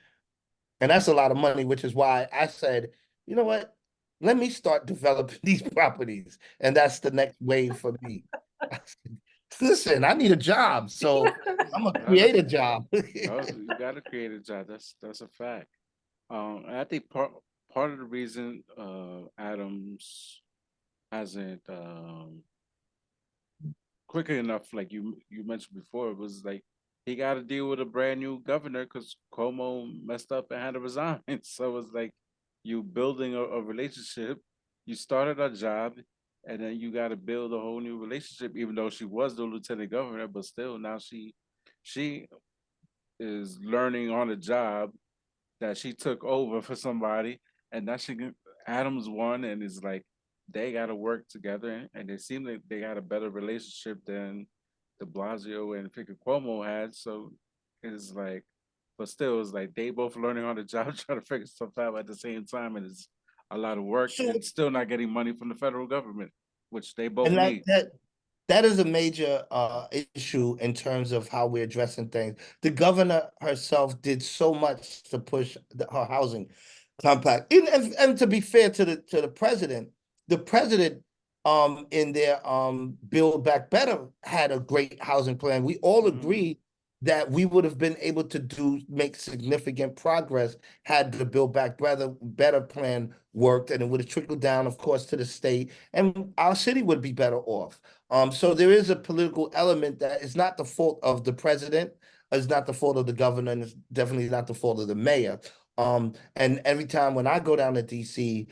And that's a lot of money, which is why I said, you know what? Let me start developing these properties. And that's the next wave for me. Listen, I need a job. So I'm gonna No, create a job. no, you gotta create a job. That's a fact. And I think part of the reason Adams hasn't quickly enough, like you mentioned before, it was like he got to deal with a brand new governor because Cuomo messed up and had to resign. So it's like you building a relationship. You started a job, and then you got to build a whole new relationship. Even though she was the lieutenant governor, but still now she is learning on the job that she took over for somebody, and now Adams won, and it's like they got to work together, and they seem like they got a better relationship than De Blasio and Pico Cuomo had. So it's like, but still, it's like they both learning on the job, trying to figure stuff out at the same time, and it's a lot of work, So, and still not getting money from the federal government, which they both and need. that is a major issue in terms of how we're addressing things. The governor herself did so much to push her housing compact. And to be fair to the president in their Build Back Better had a great housing plan. We all Mm-hmm. agreed that we would have been able to make significant progress had the Build Back Better plan worked, and it would have trickled down, of course, to the state, and our city would be better off. So there is a political element that is not the fault of the president, it's not the fault of the governor, and it's definitely not the fault of the mayor. And every time when I go down to DC,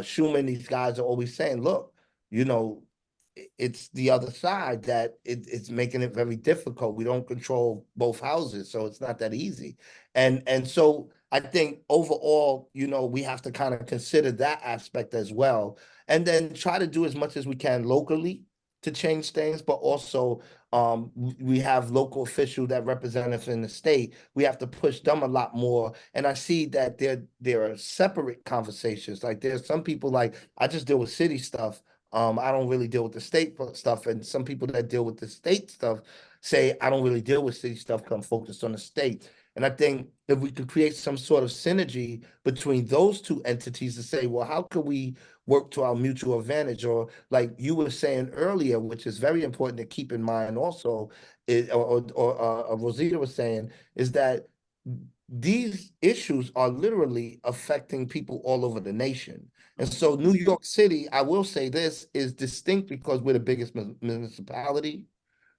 Schumann, these guys are always saying, look, you know, it's the other side that it's making it very difficult. We don't control both houses, so it's not that easy. And so I think overall, we have to kind of consider that aspect as well, and then try to do as much as we can locally to change things, but also we have local officials that represent us in the state. We have to push them a lot more. And I see that there are separate conversations. Like there's some people like I just deal with city stuff. I don't really deal with the state stuff. And some people that deal with the state stuff say I don't really deal with city stuff, come focused on the state. And I think if we could create some sort of synergy between those two entities to say, well, how can we work to our mutual advantage? Or like you were saying earlier, which is very important to keep in mind also, Rosita was saying, is that these issues are literally affecting people all over the nation. And so Mm-hmm. New York City, I will say this, is distinct because we're the biggest municipality.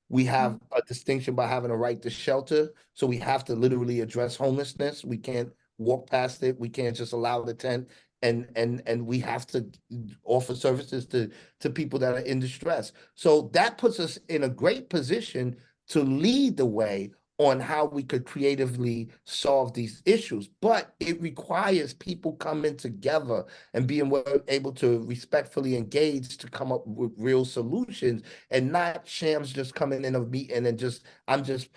We have a distinction by having a right to shelter. So we have to literally address homelessness. We can't walk past it. We can't just allow the tent. And we have to offer services to people that are in distress. So that puts us in a great position to lead the way on how we could creatively solve these issues. But it requires people coming together and being able to respectfully engage to come up with real solutions, and not shams just coming in a meeting and I'm just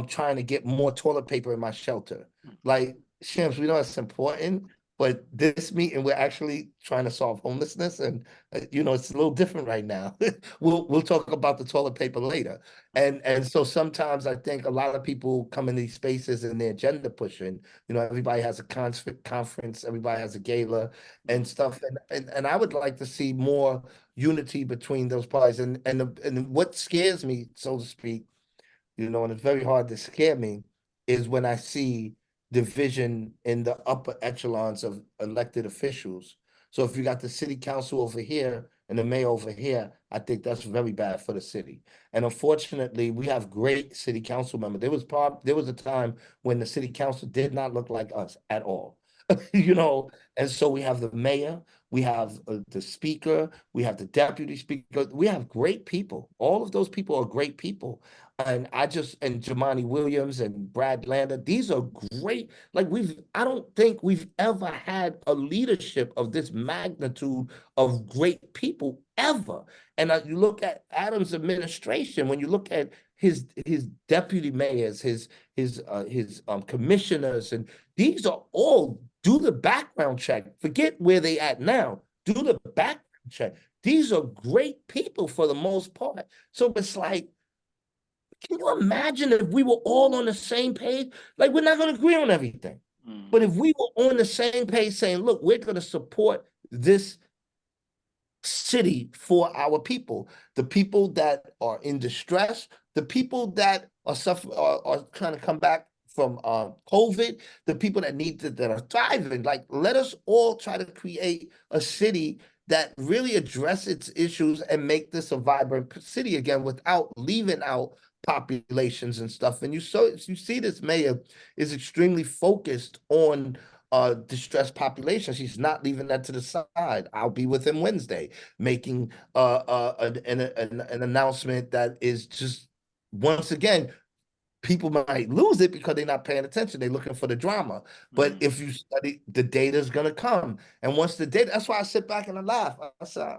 trying to get more toilet paper in my shelter. Like shams, we know it's important, but this meeting we're actually trying to solve homelessness, and it's a little different right now. We'll talk about the toilet paper later. And so sometimes I think a lot of people come in these spaces and they're agenda pushing. Everybody has a conference, everybody has a gala and Mm-hmm. stuff. And I would like to see more unity between those parties. And what scares me, so to speak, and it's very hard to scare me, is when I see division in the upper echelons of elected officials. So if you got the city council over here and the mayor over here, I think that's very bad for the city. And unfortunately, we have great city council members. There was a time when the city council did not look like us at all. And so we have the mayor, we have the speaker, we have the deputy speaker, we have great people. All of those people are great people. And Jamani Williams and Brad Lander, these are great. Like I don't think we've ever had a leadership of this magnitude of great people ever. And you look at Adams' administration, when you look at his deputy mayors, his commissioners, and these are all do the background check. Forget where they at now. Do the background check. These are great people for the most part. So it's like, can you imagine if we were all on the same page? Like, we're not going to agree on everything. But if we were on the same page saying, look, we're going to support this city for our people, the people that are in distress, the people that are trying to come back from COVID, the people that are thriving. Like, let us all try to create a city that really address its issues and make this a vibrant city again without leaving out populations and stuff. And you see this mayor is extremely focused on distressed populations. He's not leaving that to the side. I'll be with him Wednesday, making an announcement that is just, once again, people might lose it because they're not paying attention. They're looking for the drama. But Mm-hmm. if you study, the data is going to come. And once the data, that's why I sit back and I laugh. I said,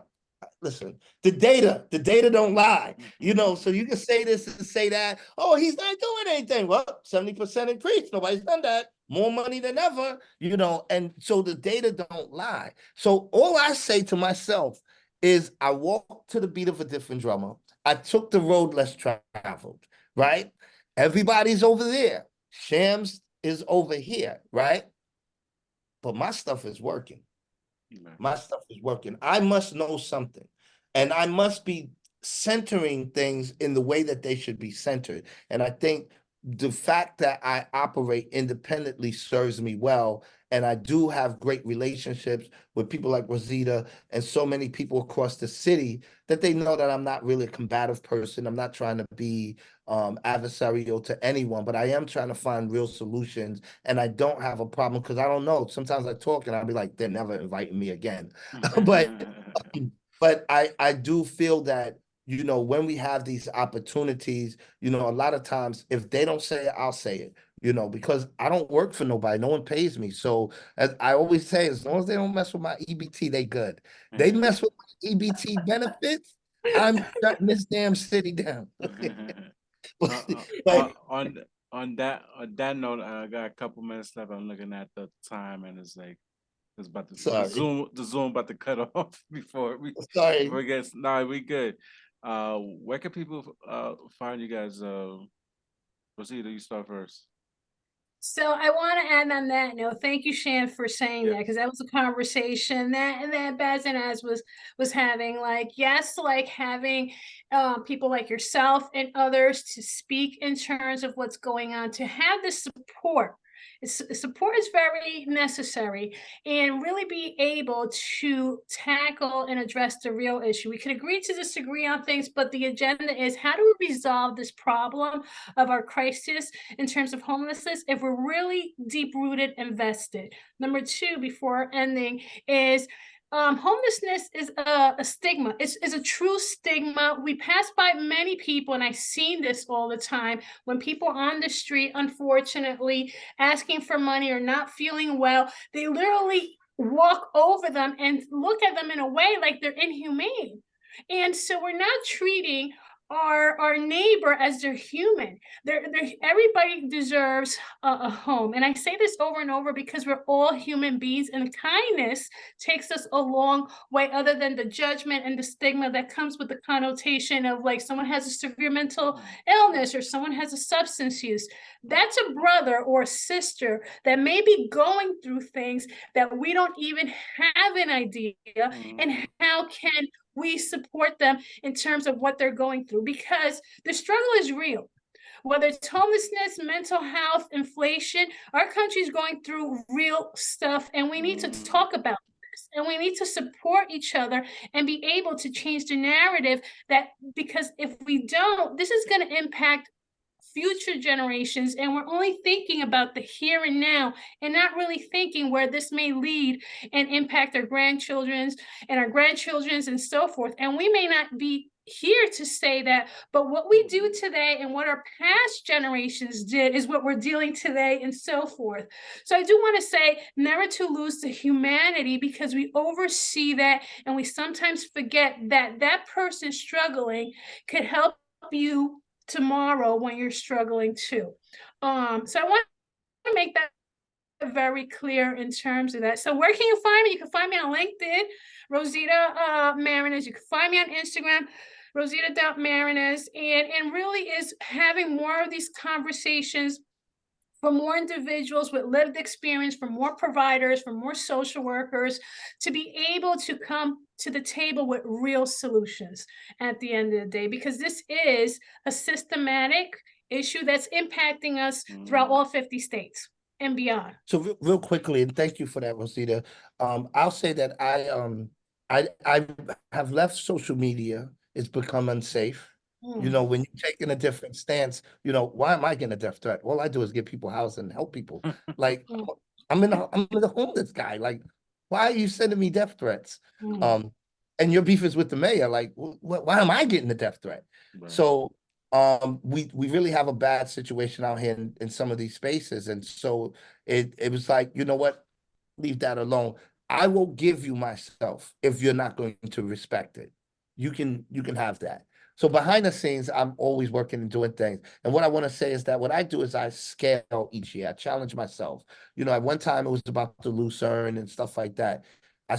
listen, the data don't lie, so you can say this and say that. Oh, he's not doing anything. Well, 70% increase. Nobody's done that. More money than ever, and so the data don't lie. So all I say to myself is I walk to the beat of a different drummer. I took the road less traveled, right? Everybody's over there. Shams is over here, right? But my stuff is working. My stuff is working. I must know something. And I must be centering things in the way that they should be centered. And I think the fact that I operate independently serves me well. And I do have great relationships with people like Rosita and so many people across the city that they know that I'm not really a combative person. I'm not trying to be adversarial to anyone, but I am trying to find real solutions. And I don't have a problem because I don't know. Sometimes I talk and I'll be like, they're never inviting me again. but but I do feel that when we have these opportunities, a lot of times if they don't say it, I'll say it. Because I don't work for nobody. No one pays me. So as I always say, as long as they don't mess with my EBT, they good. They mess with my EBT benefits, I'm shutting this damn city down. Uh, uh, But on that note, I got a couple minutes left. I'm looking at the time, and it's like it's about to sorry, the Zoom about to cut off sorry. before it gets. Nah, we good. Where can people find you guys? Rosita, you start first. So I want to end on that note. Thank you, Shan, for saying Yeah. that, because that was a conversation that Baz and Az was having. Like, yes, like having people like yourself and others to speak in terms of what's going on, to have the support. Support is very necessary, and really be able to tackle and address the real issue. We can agree to disagree on things, but the agenda is, how do we resolve this problem of our crisis in terms of homelessness if we're really deep rooted and vested. Number two, before ending, is homelessness is a stigma. It's a true stigma. We pass by many people, and I've seen this all the time, when people on the street, unfortunately, asking for money or not feeling well, they literally walk over them and look at them in a way like they're inhumane. And so we're not treating our neighbor as they're human. Everybody deserves a home. And I say this over and over because we're all human beings, and kindness takes us a long way, other than the judgment and the stigma that comes with the connotation of, like, someone has a severe mental illness or someone has a substance use. That's a brother or a sister that may be going through things that we don't even have an idea. And how can we support them in terms of what they're going through? Because the struggle is real. Whether it's homelessness, mental health, inflation, our country is going through real stuff, and we need to talk about this, and we need to support each other and be able to change the narrative. Because if we don't, this is going to impact future generations, and we're only thinking about the here and now and not really thinking where this may lead and impact our grandchildren's and our grandchildren's and so forth. And we may not be here to say that, but what we do today and what our past generations did is what we're dealing today, and so forth. So I do want to say, never to lose the humanity, because we oversee that, and we sometimes forget that that person struggling could help you tomorrow when you're struggling too. So I want to make that very clear in terms of that. So where can you find me? You can find me on LinkedIn, Rosita Marinez. You can find me on Instagram, Rosita.Marinez, and really is having more of these conversations for more individuals with lived experience, for more providers, for more social workers, to be able to come to the table with real solutions at the end of the day, because this is a systematic issue that's impacting us throughout all 50 states and beyond. So real quickly, and thank you for that, Rosita. I'll say that I have left social media. It's become unsafe. When you're taking a different stance, why am I getting a death threat? All I do is give people housing and help people. Like I'm the homeless guy. Like, why are you sending me death threats? And your beef is with the mayor. Like, why am I getting the death threat? Right. So we really have a bad situation out here in some of these spaces. And so it was like, you know what, leave that alone. I will give you myself if you're not going to respect it. You can have that. So behind the scenes, I'm always working and doing things. And what I want to say is that what I do is I scale each year. I challenge myself. At one time it was about the Lucerne and stuff like that. I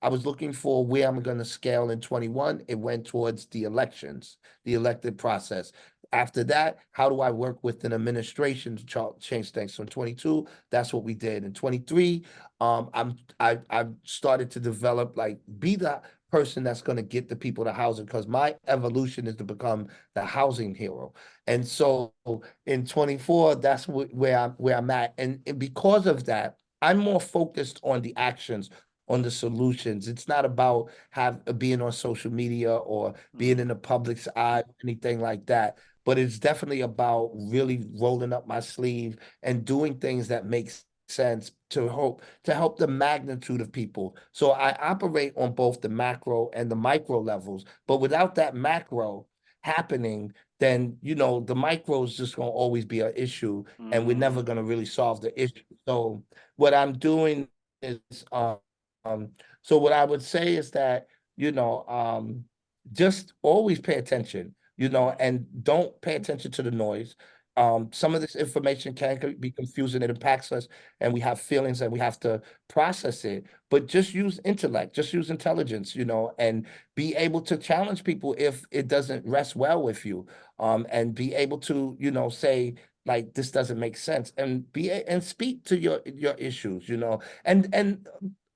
was looking for where I'm going to scale in 21. It went towards the elections, the elected process. After that, how do I work with an administration to change things? So in 22, that's what we did. In 23, I've started to develop, like, be the person that's going to get the people to housing, because my evolution is to become the housing hero. And so in 24, that's where I'm at. And because of that, I'm more focused on the actions, on the solutions. It's not about being on social media or being Mm-hmm. in the public's eye, anything like that. But it's definitely about really rolling up my sleeve and doing things that make sense to help the magnitude of people. So I operate on both the macro and the micro levels, but without that macro happening, then the micro is just going to always be an issue, and we're never Mm-hmm. going to really solve the issue. So what I'm doing is, so what I would say is that, you know, um, just always pay attention, and don't pay attention to the noise. Some of this information can be confusing. It impacts us, and we have feelings, and we have to process it. But just use intellect, just use intelligence, and be able to challenge people if it doesn't rest well with you. And be able to, say, like, this doesn't make sense, and and speak to your issues, and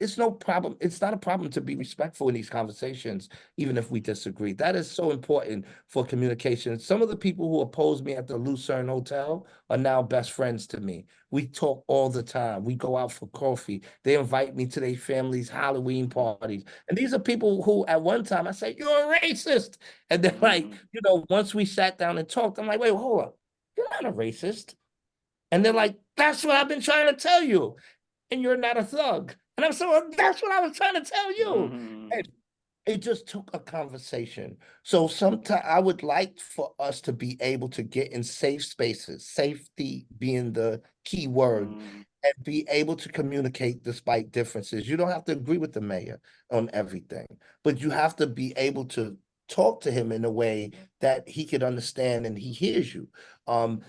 it's no problem. It's not a problem to be respectful in these conversations, even if we disagree. That is so important for communication. Some of the people who opposed me at the Lucerne Hotel are now best friends to me. We talk all the time. We go out for coffee. They invite me to their family's Halloween parties. And these are people who, at one time, I said, "You're a racist." And they're like, Mm-hmm. once we sat down and talked, I'm like, "Wait, hold up. You're not a racist." And they're like, "That's what I've been trying to tell you. And you're not a thug." And I'm saying, "Well, that's what I was trying to tell you." Mm-hmm. And it just took a conversation. So sometimes I would like for us to be able to get in safe spaces, safety being the key word, Mm-hmm. and be able to communicate despite differences. You don't have to agree with the mayor on everything, but you have to be able to talk to him in a way that he could understand and he hears you. And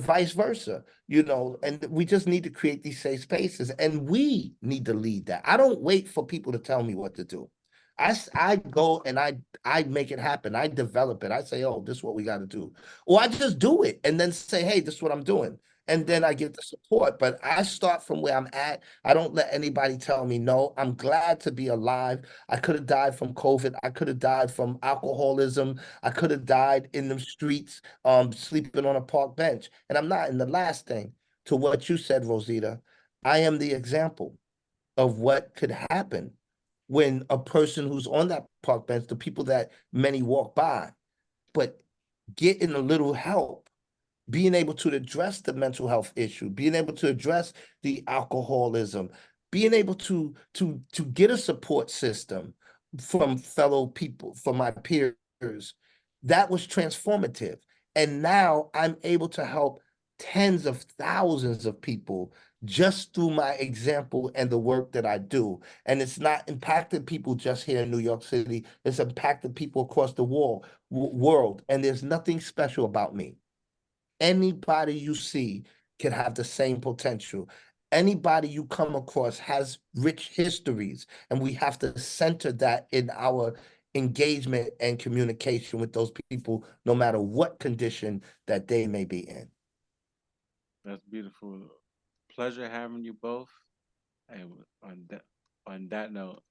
vice versa, and we just need to create these safe spaces, and we need to lead that. I don't wait for people to tell me what to do. I go and I make it happen. I develop it. I say, "Oh, this is what we got to do," or I just do it and then say, "Hey, this is what I'm doing." And then Right. I get the support. But I start from where I'm at. I don't let anybody tell me no. I'm glad to be alive. I could have died from COVID. I could have died from alcoholism. I could have died in the streets, sleeping on a park bench. And I'm not. And the last thing, to what you said, Rosita, I am the example of what could happen when a person who's on that park bench, the people that many walk by, but getting a little help, being able to address the mental health issue, being able to address the alcoholism, being able to get a support system from fellow people, from my peers, that was transformative. And now I'm able to help tens of thousands of people just through my example and the work that I do. And it's not impacting people just here in New York City, it's impacting people across the world. And there's nothing special about me. Anybody you see can have the same potential. Anybody you come across has rich histories, and we have to center that in our engagement and communication with those people, no matter what condition that they may be in. That's beautiful. Pleasure having you both. And on that note,